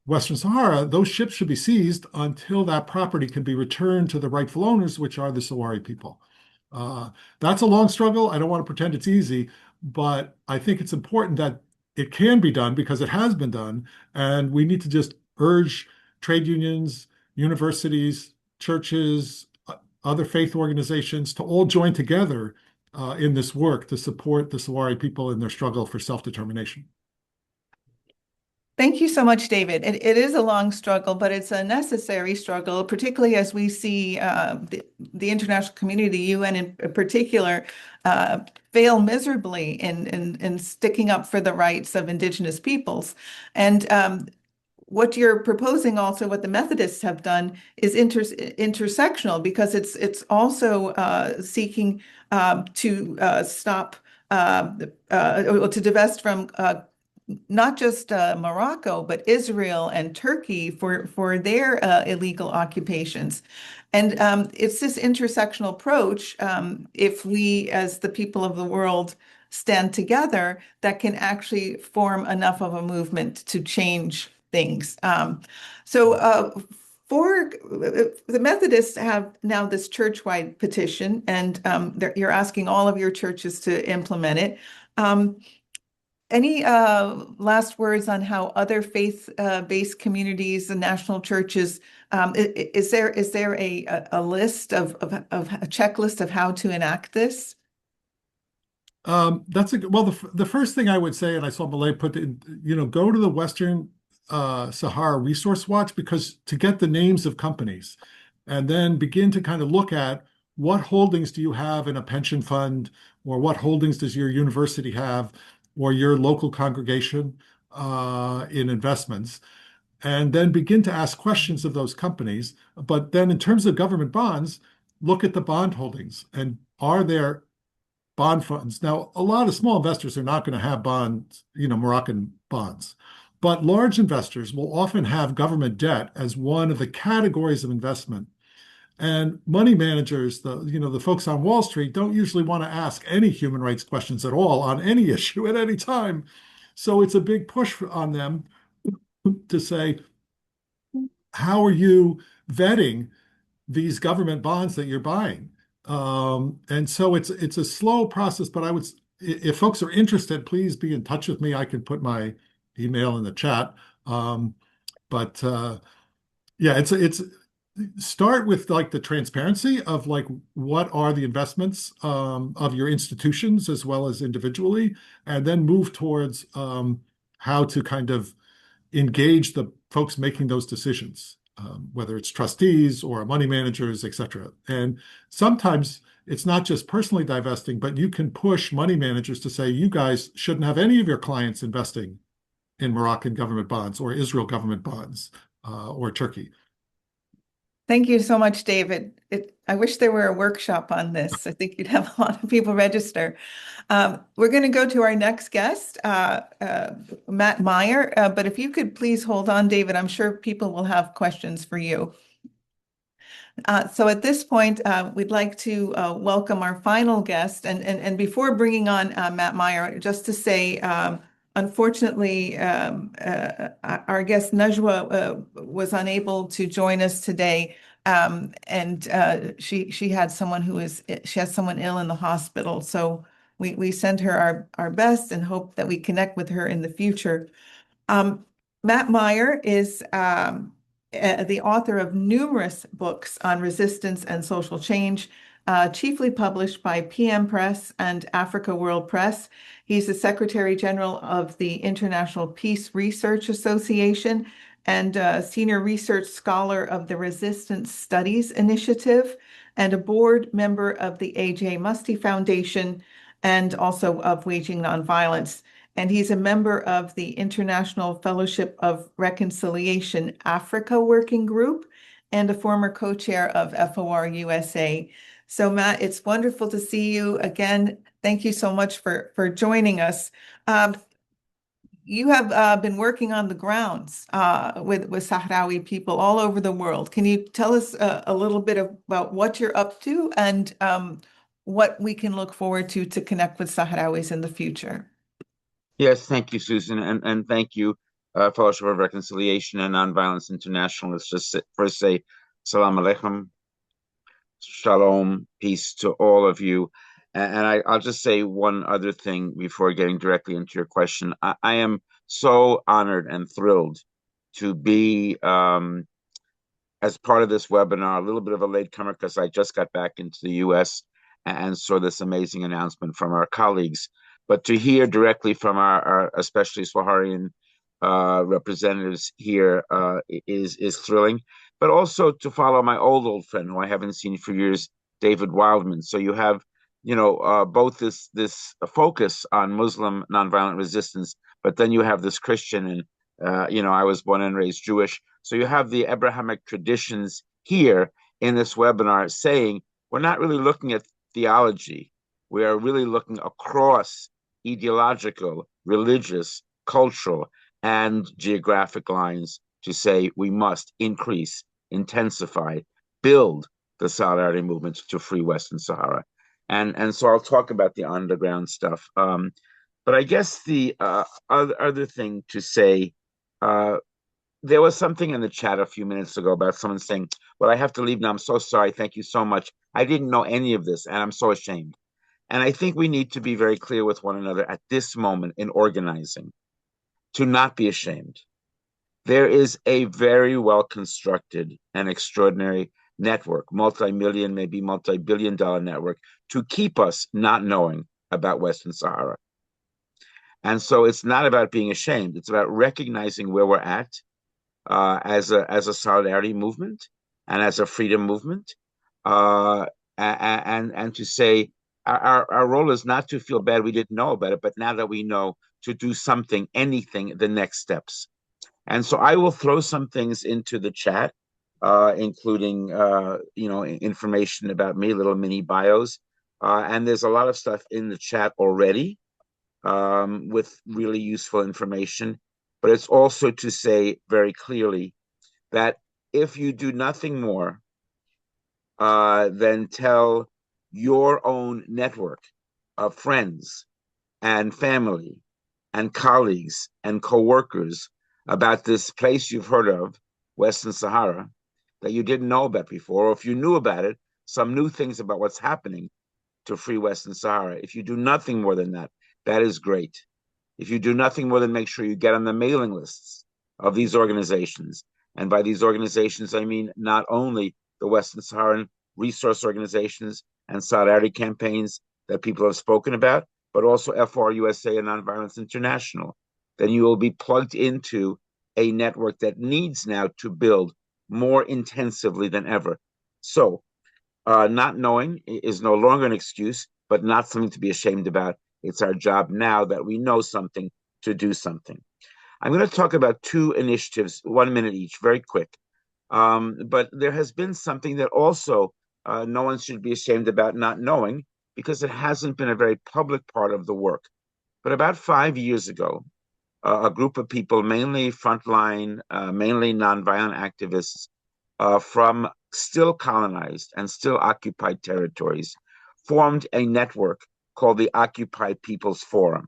Western Sahara, those ships should be seized until that property can be returned to the rightful owners, which are the Sahrawi people. That's a long struggle. I don't want to pretend it's easy, but I think it's important that it can be done because it has been done. And we need to just urge trade unions, universities, churches, other faith organizations to all join together in this work to support the Sahrawi people in their struggle for self-determination. Thank you so much, David. It is a long struggle, but it's a necessary struggle, particularly as we see the international community, the UN in particular, fail miserably in sticking up for the rights of indigenous peoples. And what you're proposing also, what the Methodists have done, is intersectional, because it's also seeking to stop to divest from not just Morocco, but Israel and Turkey for their illegal occupations. And it's this intersectional approach, if we, as the people of the world, stand together, that can actually form enough of a movement to change things. For the Methodists have now this church-wide petition, and you're asking all of your churches to implement it. Any last words on how other faith-based communities and national churches, is there a list of a checklist of how to enact this? Well, the first thing I would say, and I saw Malay put in, go to the Western Sahara Resource Watch, because to get the names of companies and then begin to kind of look at what holdings do you have in a pension fund, or what holdings does your university have, or your local congregation in investments, and then begin to ask questions of those companies. But then in terms of government bonds, look at the bond holdings, and are there bond funds. Now, a lot of small investors are not going to have bonds, Moroccan bonds, but large investors will often have government debt as one of the categories of investment. And money managers, the folks on Wall Street, don't usually want to ask any human rights questions at all on any issue at any time. So it's a big push on them to say, how are you vetting these government bonds that you're buying? And so it's a slow process, but if folks are interested, please be in touch with me. I can put my email in the chat. But yeah, it's start with like the transparency of like what are the investments of your institutions as well as individually, and then move towards how to kind of engage the folks making those decisions, whether it's trustees or money managers, et cetera. And sometimes it's not just personally divesting, but you can push money managers to say, you guys shouldn't have any of your clients investing in Moroccan government bonds or Israel government bonds or Turkey. Thank you so much, David. I wish there were a workshop on this. I think you'd have a lot of people register. We're going to go to our next guest, Matt Meyer. But if you could please hold on, David, I'm sure people will have questions for you. So at this point, we'd like to welcome our final guest. And before bringing on Matt Meyer, just to say, unfortunately, our guest Najwa was unable to join us today, and she had someone she has someone ill in the hospital. So we send her our best and hope that we connect with her in the future. Matt Meyer is the author of numerous books on resistance and social change, chiefly published by PM Press and Africa World Press. He's the Secretary General of the International Peace Research Association and a Senior Research Scholar of the Resistance Studies Initiative and a board member of the A.J. Muste Foundation and also of Waging Nonviolence. And he's a member of the International Fellowship of Reconciliation Africa Working Group and a former co-chair of FOR USA. So Matt, it's wonderful to see you again. Thank you so much for joining us. You have been working on the grounds with Sahrawi people all over the world. Can you tell us a little bit about what you're up to and what we can look forward to connect with Sahrawis in the future? Yes, thank you, Susan, and thank you, Fellowship of Reconciliation and Nonviolence International. Let's just first say salam alaikum, shalom, peace to all of you. And I'll just say one other thing before getting directly into your question. I am so honored and thrilled to be as part of this webinar, a little bit of a latecomer because I just got back into the U.S. and saw this amazing announcement from our colleagues. But to hear directly from our especially Sahrawi representatives here is thrilling. But also to follow my old friend who I haven't seen for years, David Wildman. So you have, both this focus on Muslim nonviolent resistance, but then you have this Christian, and I was born and raised Jewish. So you have the Abrahamic traditions here in this webinar saying we're not really looking at theology. We are really looking across ideological, religious, cultural, and geographic lines to say we must increase, intensify, build the solidarity movement to free Western Sahara. And so I'll talk about the underground stuff. But I guess the other thing to say, there was something in the chat a few minutes ago about someone saying, well, I have to leave now. I'm so sorry. Thank you so much. I didn't know any of this, and I'm so ashamed. And I think we need to be very clear with one another at this moment in organizing to not be ashamed. There is a very well-constructed and extraordinary network, multi-million, maybe multi-billion-dollar network, to keep us not knowing about Western Sahara. And so it's not about being ashamed. It's about recognizing where we're at as a solidarity movement and as a freedom movement, and to say our role is not to feel bad we didn't know about it, but now that we know, to do something, anything, the next steps. And so I will throw some things into the chat, including information about me, little mini bios. And there's a lot of stuff in the chat already with really useful information. But it's also to say very clearly that if you do nothing more than tell your own network of friends and family and colleagues and coworkers about this place you've heard of, Western Sahara, that you didn't know about before, or if you knew about it, some new things about what's happening to free Western Sahara. If you do nothing more than that, that is great. If you do nothing more than make sure you get on the mailing lists of these organizations, and by these organizations, I mean not only the Western Saharan resource organizations and solidarity campaigns that people have spoken about, but also FRUSA and Nonviolence International, then you will be plugged into a network that needs now to build more intensively than ever. So not knowing is no longer an excuse, but not something to be ashamed about. It's our job now that we know something to do something. I'm going to talk about two initiatives, 1 minute each, very quick. But there has been something that also no one should be ashamed about not knowing, because it hasn't been a very public part of the work. But about 5 years ago, a group of people, mainly frontline, mainly nonviolent activists from still colonized and still occupied territories, formed a network called the Occupy People's Forum.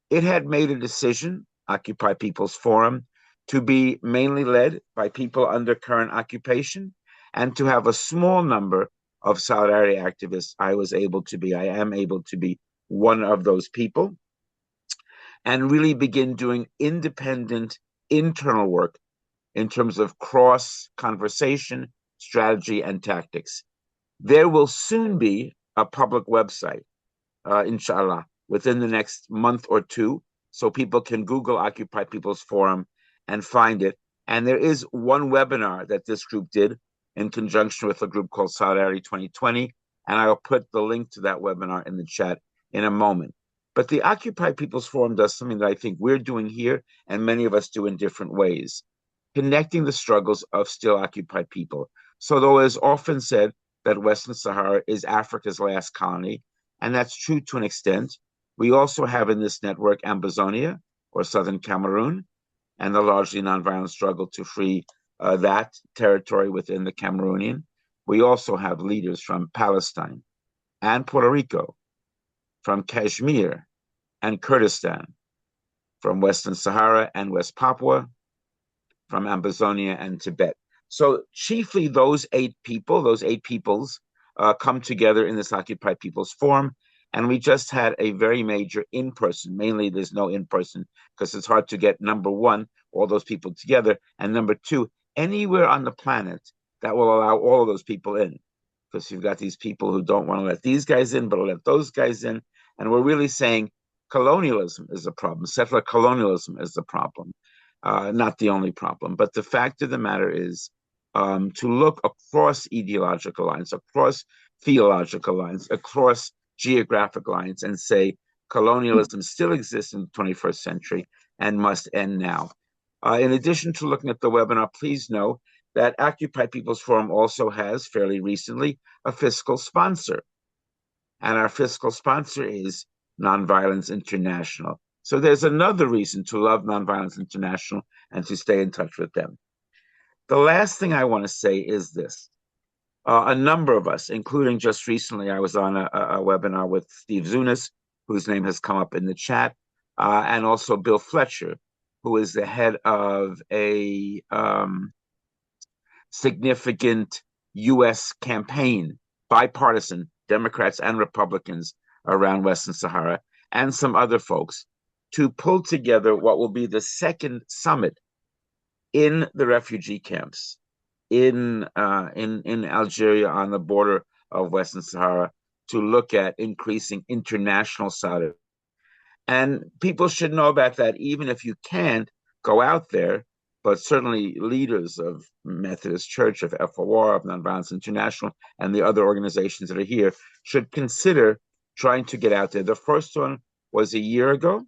It had made a decision, Occupy People's Forum, to be mainly led by people under current occupation and to have a small number of solidarity activists. I am able to be one of those people, and really begin doing independent internal work in terms of cross conversation, strategy, and tactics. There will soon be a public website, inshallah, within the next month or two, so people can Google Occupy People's Forum and find it. And there is one webinar that this group did in conjunction with a group called Solidarity 2020, and I'll put the link to that webinar in the chat in a moment. But the Occupy People's Forum does something that I think we're doing here, and many of us do in different ways, connecting the struggles of still occupied people. So though it is often said that Western Sahara is Africa's last colony, and that's true to an extent, we also have in this network Ambazonia, or Southern Cameroon, and the largely nonviolent struggle to free that territory within the Cameroonian. We also have leaders from Palestine and Puerto Rico, from Kashmir and Kurdistan, from Western Sahara and West Papua, from Ambazonia and Tibet. So chiefly those eight peoples come together in this Occupy People's Forum. And we just had a very major in-person, mainly there's no in-person because it's hard to get, number one, all those people together, and number two, anywhere on the planet that will allow all of those people in. Because you've got these people who don't want to let these guys in, but will let those guys in. And we're really saying colonialism is the problem. Settler colonialism is the problem. Not the only problem. But the fact of the matter is to look across ideological lines, across theological lines, across geographic lines, and say colonialism still exists in the 21st century and must end now. In addition to looking at the webinar, please know that Occupy People's Forum also has, fairly recently, a fiscal sponsor. And our fiscal sponsor is Nonviolence International. So there's another reason to love Nonviolence International and to stay in touch with them. The last thing I want to say is this. A number of us, including just recently, I was on a webinar with Steve Zunis, whose name has come up in the chat, and also Bill Fletcher, who is the head of a significant U.S. campaign, bipartisan, Democrats and Republicans around Western Sahara, and some other folks, to pull together what will be the second summit in the refugee camps in Algeria on the border of Western Sahara to look at increasing international solidarity. And people should know about that, even if you can't go out there, but certainly leaders of Methodist Church, of FOR, of Nonviolence International, and the other organizations that are here should consider trying to get out there. The first one was a year ago.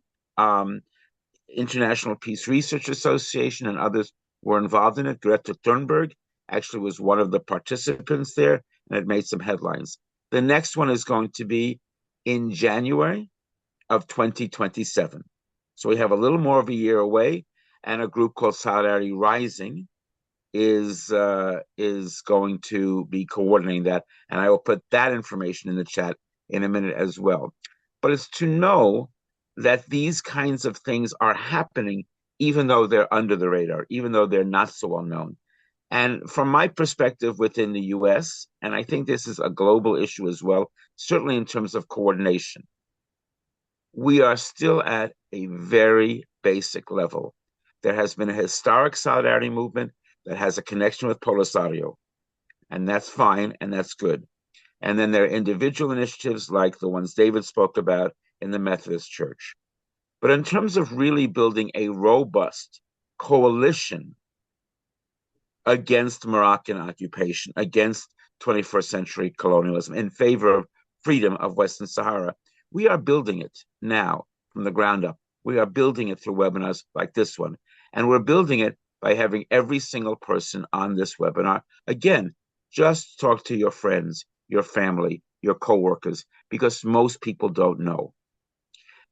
International Peace Research Association and others were involved in it. Greta Thunberg actually was one of the participants there, and it made some headlines. The next one is going to be in January of 2027. So we have a little more of a year away, and a group called Solidarity Rising is going to be coordinating that, and I will put that information in the chat in a minute as well. But it's to know that these kinds of things are happening even though they're under the radar, even though they're not so well known. And from my perspective within the US, and I think this is a global issue as well, certainly in terms of coordination, we are still at a very basic level. There has been a historic solidarity movement that has a connection with Polisario, and that's fine, and that's good. And then there are individual initiatives like the ones David spoke about in the Methodist Church. But in terms of really building a robust coalition against Moroccan occupation, against 21st century colonialism, in favor of freedom of Western Sahara, we are building it now from the ground up. We are building it through webinars like this one. And we're building it by having every single person on this webinar. Again, just talk to your friends, your family, your coworkers, because most people don't know.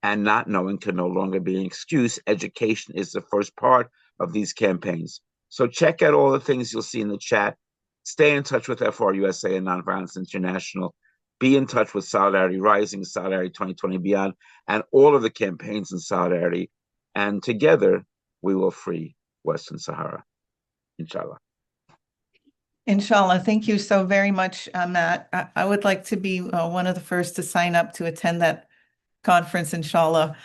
And not knowing can no longer be an excuse. Education is the first part of these campaigns. So check out all the things you'll see in the chat. Stay in touch with FRUSA and Nonviolence International. Be in touch with Solidarity Rising, Solidarity 2020 Beyond, and all of the campaigns in Solidarity. And together, we will free Western Sahara, inshallah. Inshallah. Thank you so very much, Matt. I would like to be one of the first to sign up to attend that conference, inshallah.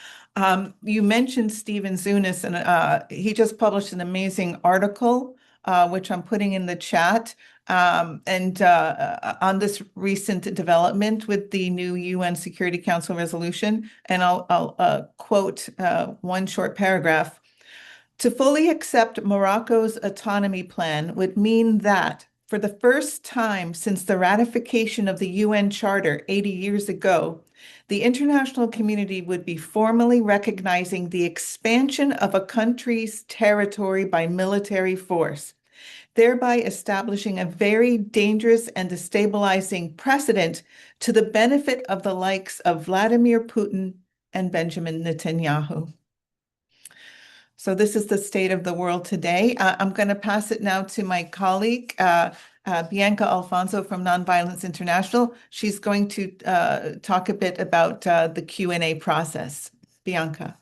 You mentioned Stephen Zunis, and he just published an amazing article, which I'm putting in the chat, and on this recent development with the new UN Security Council resolution. And I'll quote one short paragraph. To fully accept Morocco's autonomy plan would mean that, for the first time since the ratification of the UN Charter 80 years ago, the international community would be formally recognizing the expansion of a country's territory by military force, thereby establishing a very dangerous and destabilizing precedent to the benefit of the likes of Vladimir Putin and Benjamin Netanyahu. So this is the state of the world today. I'm going to pass it now to my colleague, Bianca Alfonso from Nonviolence International. She's going to talk a bit about the Q&A process. Bianca.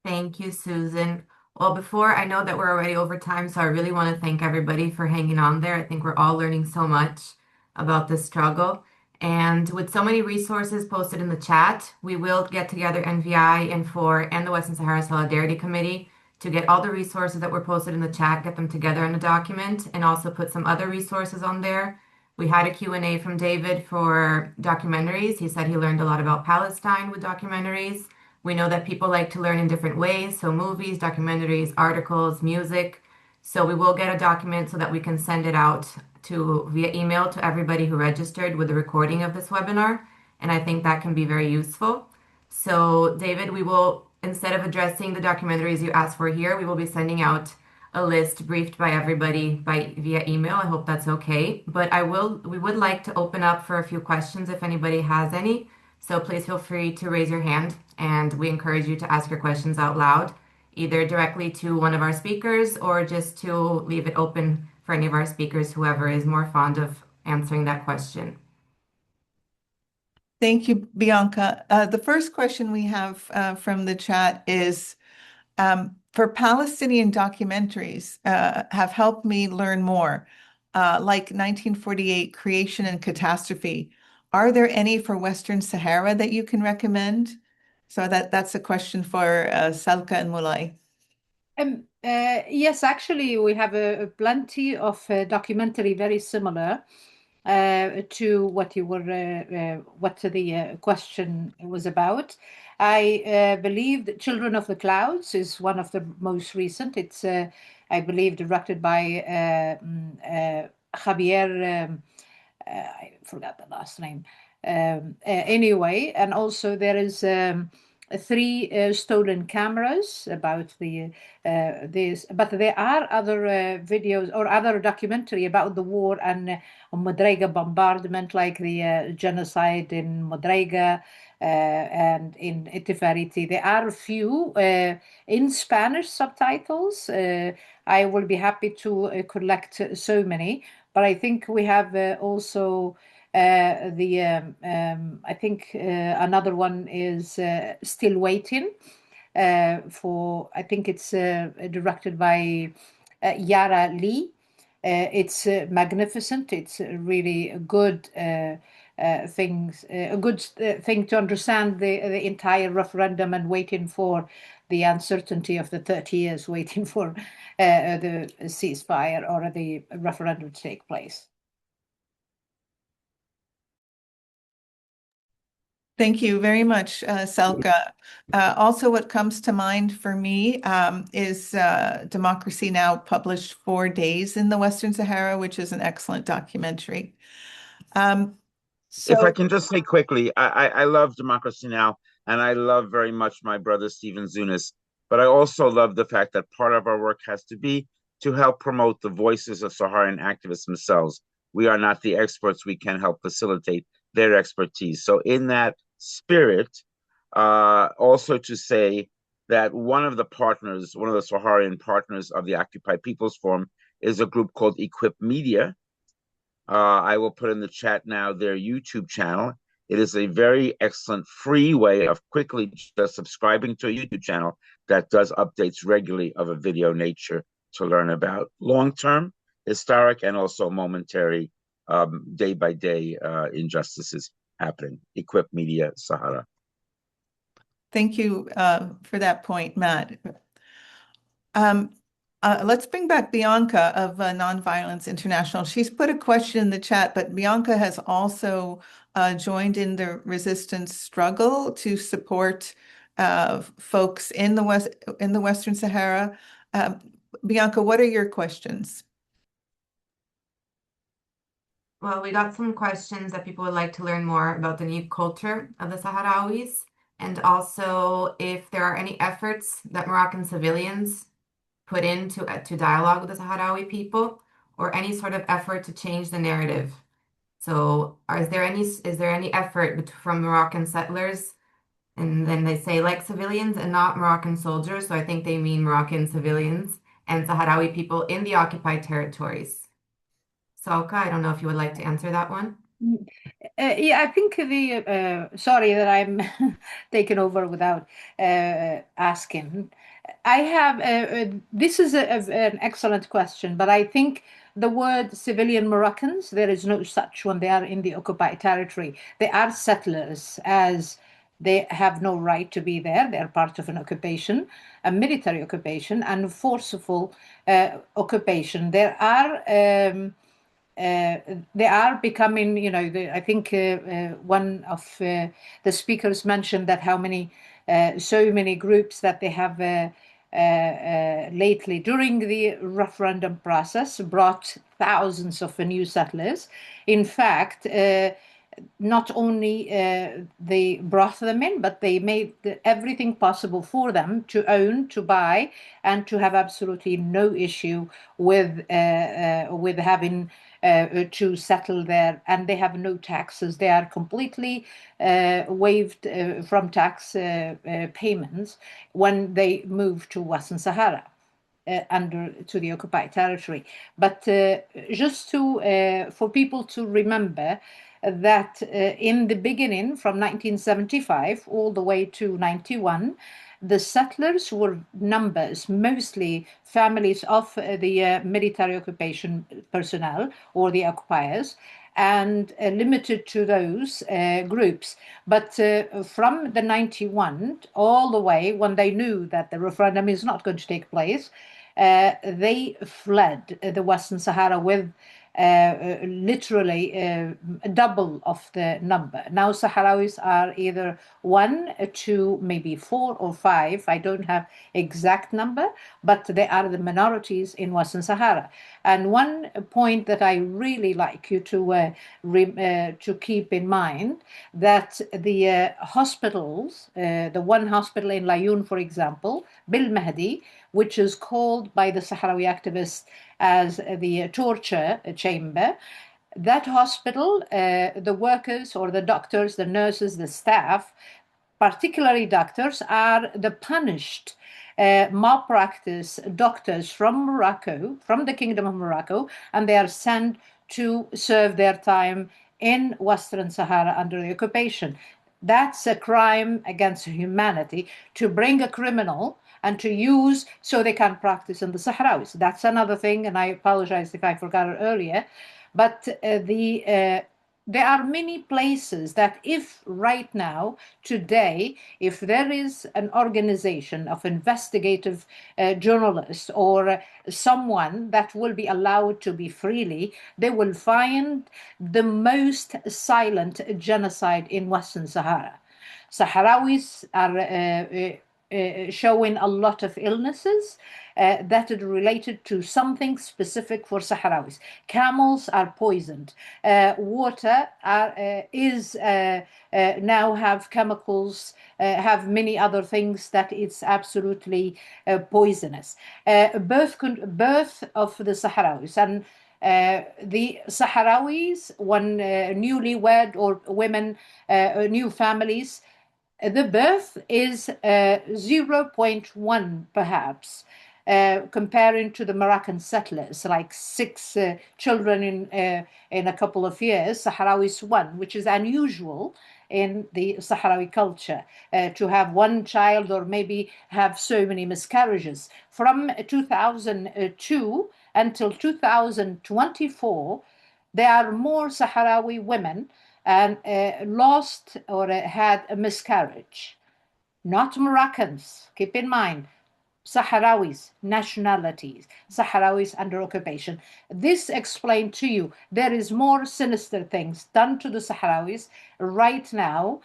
Thank you, Susan. Well, before, I know that we're already over time, so I really want to thank everybody for hanging on there. I think we're all learning so much about this struggle. And with so many resources posted in the chat, we will get together NVI, Infor, and the Western Sahara Solidarity Committee to get all the resources that were posted in the chat, get them together in a document, and also put some other resources on there. We had a Q&A from David for documentaries. He said he learned a lot about Palestine with documentaries. We know that people like to learn in different ways, so movies, documentaries, articles, music. So we will get a document so that we can send it out via email to everybody who registered with the recording of this webinar. And I think that can be very useful. So David, we will, instead of addressing the documentaries you asked for here, we will be sending out a list briefed by everybody via email. I hope that's okay. But we would like to open up for a few questions if anybody has any. So please feel free to raise your hand, and we encourage you to ask your questions out loud, either directly to one of our speakers or just to leave it open for any of our speakers, whoever is more fond of answering that question. Thank you, Bianca. The first question we have from the chat is, for Palestinian documentaries have helped me learn more, like 1948, Creation and Catastrophe. Are there any for Western Sahara that you can recommend? So that's a question for Salka and Mulay. Yes, actually, we have plenty of documentary very similar to what you were, what the question was about. I believe that Children of the Clouds is one of the most recent. It's, I believe, directed by Javier. I forgot the last name. Anyway, and also there is 3 stolen cameras about this, but there are other videos or other documentary about the war and Modrega bombardment, like the genocide in Modrega and in Itifariti. There are a few in Spanish subtitles. I will be happy to collect so many, but I think we have also I think another one is Still Waiting for, I think it's directed by Yara Lee. It's magnificent. It's really a good a good thing to understand the entire referendum and waiting for the uncertainty of the 30 years waiting for the ceasefire or the referendum to take place. Thank you very much, Selka. Also, what comes to mind for me is Democracy Now! Published 4 Days in the Western Sahara, which is an excellent documentary. If I can just say quickly, I love Democracy Now! And I love very much my brother Stephen Zunis, but I also love the fact that part of our work has to be to help promote the voices of Saharan activists themselves. We are not the experts. We can help facilitate their expertise. So in that spirit, also to say that one of the Saharian partners of the Occupy People's Forum is a group called Equip Media. I will put in the chat now their YouTube channel. It is a very excellent free way of quickly just subscribing to a YouTube channel that does updates regularly of a video nature to learn about long-term, historic, and also momentary day-by-day injustices happening. Equip Media Sahara. Thank you for that point, Matt. Let's bring back Bianca of Nonviolence International. She's put a question in the chat, but Bianca has also joined in the resistance struggle to support folks in the Western Sahara. Bianca, what are your questions? Well, we got some questions that people would like to learn more about the new culture of the Sahrawis, and also if there are any efforts that Moroccan civilians put into to dialogue with the Sahrawi people, or any sort of effort to change the narrative. So is there any effort from Moroccan settlers, and then they say like civilians and not Moroccan soldiers, so I think they mean Moroccan civilians and Sahrawi people in the occupied territories. Salka, I don't know if you would like to answer that one. Yeah, I think sorry that I'm taken over without asking. I have, this is an excellent question, but I think the word civilian Moroccans, there is no such when they are in the occupied territory. They are settlers, as they have no right to be there. They are part of an occupation, a military occupation, and forceful occupation. They are becoming, I think one of the speakers mentioned that how many, so many groups that they have lately during the referendum process brought thousands of new settlers. In fact, not only they brought them in, but they made everything possible for them to own, to buy, and to have absolutely no issue with having to settle there. And they have no taxes. They are completely waived from tax payments when they move to Western Sahara. To the occupied territory. But just for people to remember that in the beginning, from 1975 all the way to 91, the settlers were numbers, mostly families of the military occupation personnel or the occupiers, and limited to those groups. But from the 91 all the way, when they knew that the referendum is not going to take place, they fled the Western Sahara with literally double of the number. Now Sahrawis are either 1, 2, maybe 4 or 5. I don't have exact number, but they are the minorities in Western Sahara. And one point that I really like you to keep in mind, that the hospitals, the one hospital in Layun, for example, Bil Mahdi, which is called by the Sahrawi activists as the torture chamber, that hospital, the workers or the doctors, the nurses, the staff, particularly doctors, are the punished malpractice doctors from Morocco, from the Kingdom of Morocco, and they are sent to serve their time in Western Sahara under the occupation. That's a crime against humanity, to bring a criminal and to use so they can practice in the Sahrawis. That's another thing, and I apologize if I forgot it earlier. But there are many places that if right now, today, if there is an organization of investigative journalists or someone that will be allowed to be freely, they will find the most silent genocide in Western Sahara. Sahrawis are showing a lot of illnesses that are related to something specific for Sahrawis. Camels are poisoned. Water is now have chemicals, have many other things that it's absolutely poisonous. Birth of the Sahrawis, and the Sahrawis, when newlywed or women, new families, the birth is 0.1 perhaps, comparing to the Moroccan settlers, like 6 children in a couple of years. Sahrawis 1, which is unusual in the Sahrawi culture, to have 1 child or maybe have so many miscarriages. From 2002 until 2024, there are more Sahrawi women and lost or had a miscarriage. Not Moroccans, keep in mind, Sahrawis, nationalities, Sahrawis under occupation. This explained to you there is more sinister things done to the Sahrawis right now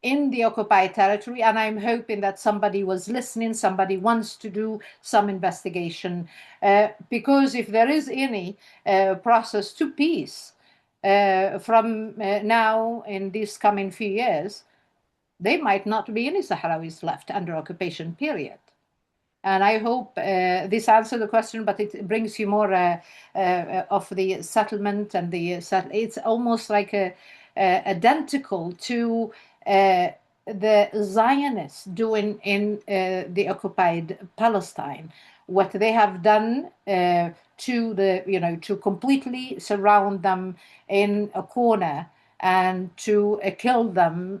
in the occupied territory, and I'm hoping that somebody was listening, somebody wants to do some investigation, because if there is any process to peace, from now in these coming few years, there might not be any Sahrawis left under occupation, period. And I hope this answers the question, but it brings you more of the settlement and it's almost like identical to the Zionists doing in the occupied Palestine, what they have done to completely surround them in a corner and to kill them.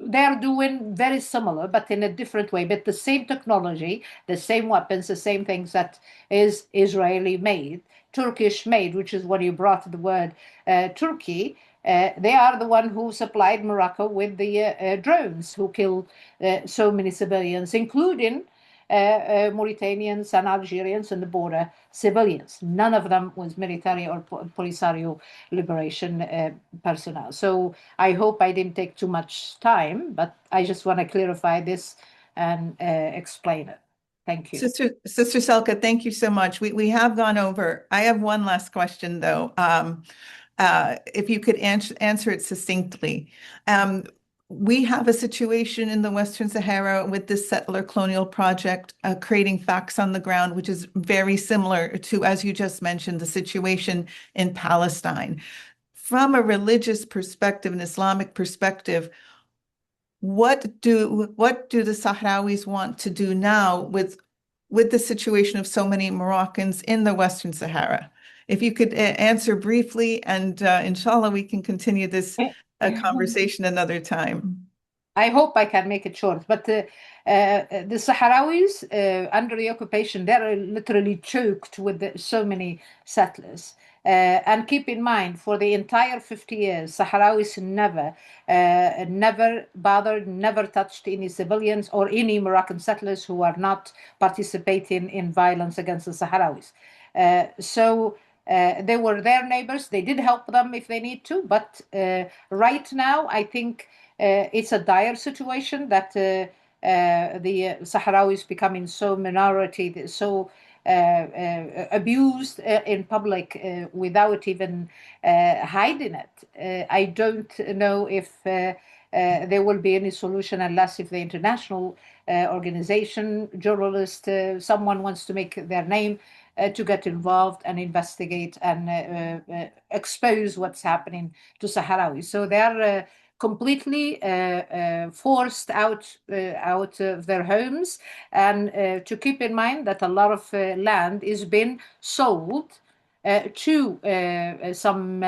They're doing very similar, but in a different way, but the same technology, the same weapons, the same things that is Israeli made, Turkish made, which is when you brought the word Turkey. They are the one who supplied Morocco with the drones who killed so many civilians, including Mauritanians and Algerians and the border civilians. None of them was military or Polisario liberation personnel. So I hope I didn't take too much time, but I just want to clarify this and explain it. Thank you. Sister Selka, thank you so much. We have gone over. I have one last question, though. If you could answer it succinctly. We have a situation in the Western Sahara with this settler colonial project creating facts on the ground, which is very similar to, as you just mentioned, the situation in Palestine. From a religious perspective, an Islamic perspective, what do the Sahrawis want to do now with the situation of so many Moroccans in the Western Sahara? If you could answer briefly, and inshallah, we can continue this conversation another time. I hope I can make it short, but the Sahrawis under the occupation, they're literally choked with so many settlers. And keep in mind, for the entire 50 years, Sahrawis never bothered, never touched any civilians or any Moroccan settlers who are not participating in violence against the Sahrawis. So They were their neighbors. They did help them if they need to. But right now, I think it's a dire situation that the Sahrawis becoming so minority, so abused in public without even hiding it. I don't know if there will be any solution unless if the international organization, journalist, someone wants to make their name to get involved and investigate and expose what's happening to Sahrawis. So they're completely forced out of their homes, and to keep in mind that a lot of land is being sold to some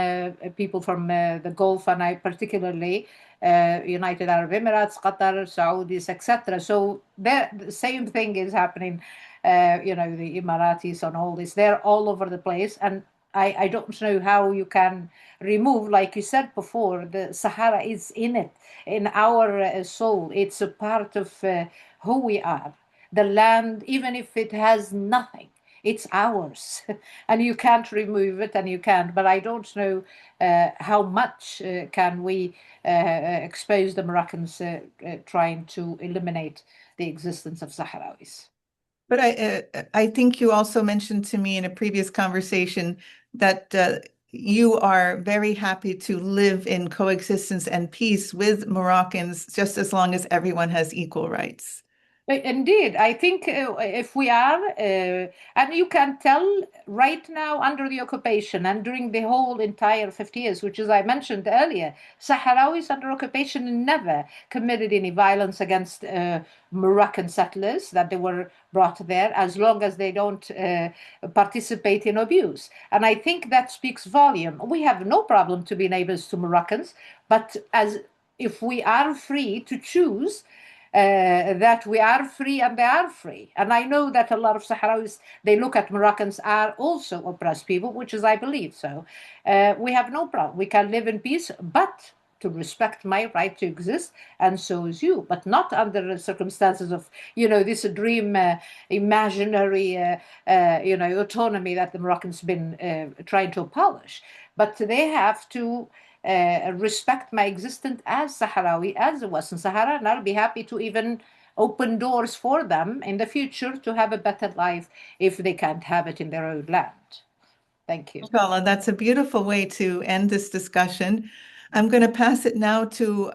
people from the Gulf, and I particularly United Arab Emirates, Qatar, Saudis, etc. So the same thing is happening. The Emiratis and all this, they're all over the place, and I don't know how you can remove, like you said before, the Sahara is in our soul. It's a part of who we are. The land, even if it has nothing, it's ours, and you can't remove it, and you can't. But I don't know how much can we expose the Moroccans trying to eliminate the existence of Sahrawis. But I think you also mentioned to me in a previous conversation that you are very happy to live in coexistence and peace with Moroccans, just as long as everyone has equal rights. Indeed, I think if we are, and you can tell right now under the occupation and during the whole entire 50 years, which as I mentioned earlier, Sahrawis under occupation never committed any violence against Moroccan settlers that they were brought there, as long as they don't participate in abuse. And I think that speaks volume. We have no problem to be neighbors to Moroccans, but if we are free to choose, that we are free and they are free. And I know that a lot of Sahrawis, they look at Moroccans are also oppressed people, which is, I believe so. We have no problem. We can live in peace, but to respect my right to exist, and so is you, but not under the circumstances of, this dream, imaginary, autonomy that the Moroccans been trying to abolish. But they have to respect my existence as Sahrawi, as the Western Sahara, and I'll be happy to even open doors for them in the future to have a better life if they can't have it in their own land. Thank you. Inshallah, that's a beautiful way to end this discussion. I'm going to pass it now to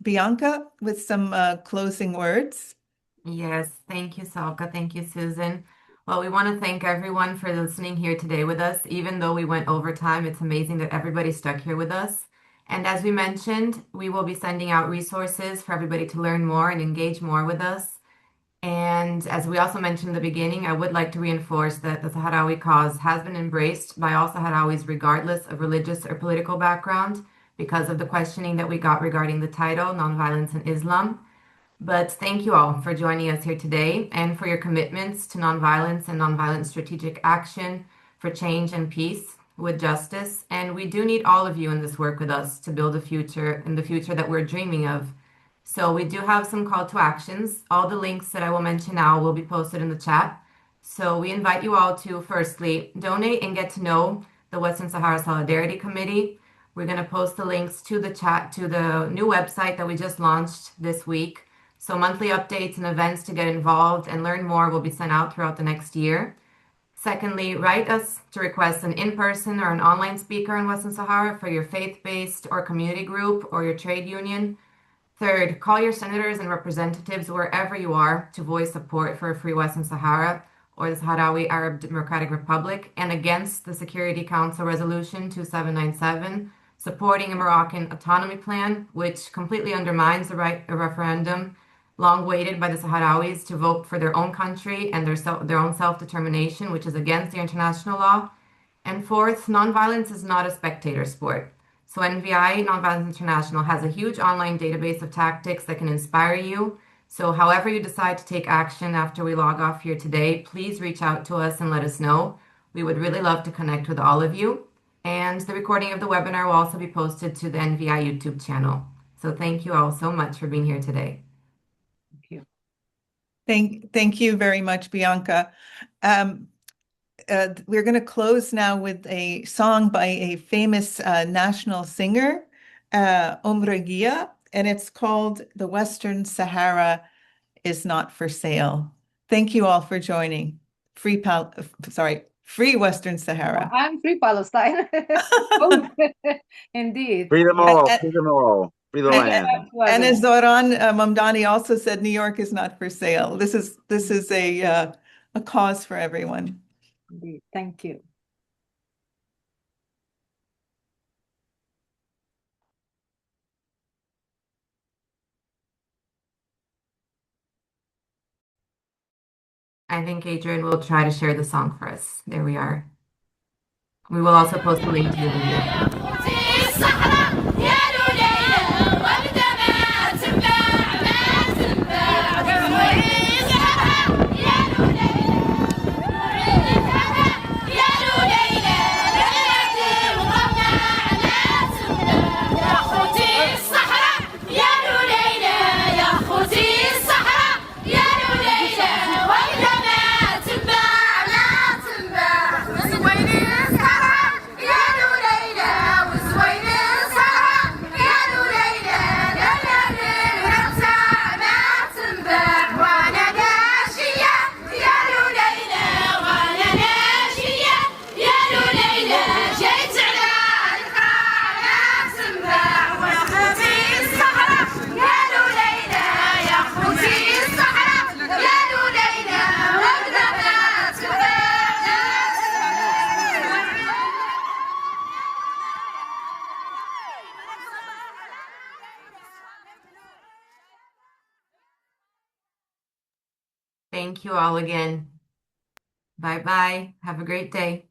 Bianca with some closing words. Yes, thank you, Salka. Thank you, Susan. Well, we want to thank everyone for listening here today with us. Even though we went over time, it's amazing that everybody stuck here with us. And as we mentioned, we will be sending out resources for everybody to learn more and engage more with us. And as we also mentioned in the beginning, I would like to reinforce that the Sahrawi cause has been embraced by all Sahrawis, regardless of religious or political background, because of the questioning that we got regarding the title, Nonviolence in Islam. But thank you all for joining us here today and for your commitments to nonviolence and nonviolent strategic action for change and peace with justice. And we do need all of you in this work with us to build a future, in the future that we're dreaming of. So we do have some call to actions. All the links that I will mention now will be posted in the chat. So we invite you all to firstly donate and get to know the Western Sahara Solidarity Committee. We're going to post the links to the chat to the new website that we just launched this week. So monthly updates and events to get involved and learn more will be sent out throughout the next year. Secondly, write us to request an in-person or an online speaker in Western Sahara for your faith-based or community group or your trade union. Third, call your senators and representatives wherever you are to voice support for a free Western Sahara or the Sahrawi Arab Democratic Republic and against the Security Council Resolution 2797, supporting a Moroccan autonomy plan, which completely undermines the right of referendum long waited by the Sahrawis to vote for their own country and their own self-determination, which is against the international law. And fourth, nonviolence is not a spectator sport. So NVI, Nonviolence International, has a huge online database of tactics that can inspire you. So however you decide to take action after we log off here today, please reach out to us and let us know. We would really love to connect with all of you. And the recording of the webinar will also be posted to the NVI YouTube channel. So thank you all so much for being here today. Thank you. Thank you very much, Bianca. we're going to close now with a song by a famous national singer, Gia, and it's called "The Western Sahara is Not for Sale." Thank you all for joining. Free Western Sahara. I'm free Palestine. Indeed. Free them Yeah. all, free them all, free the land. And as Zoran Mamdani also said, New York is not for sale. This is a cause for everyone. Indeed. Thank you. I think Adrian will try to share the song for us. There we are. We will also post a link to the video. Thank you all again. Bye-bye. Have a great day.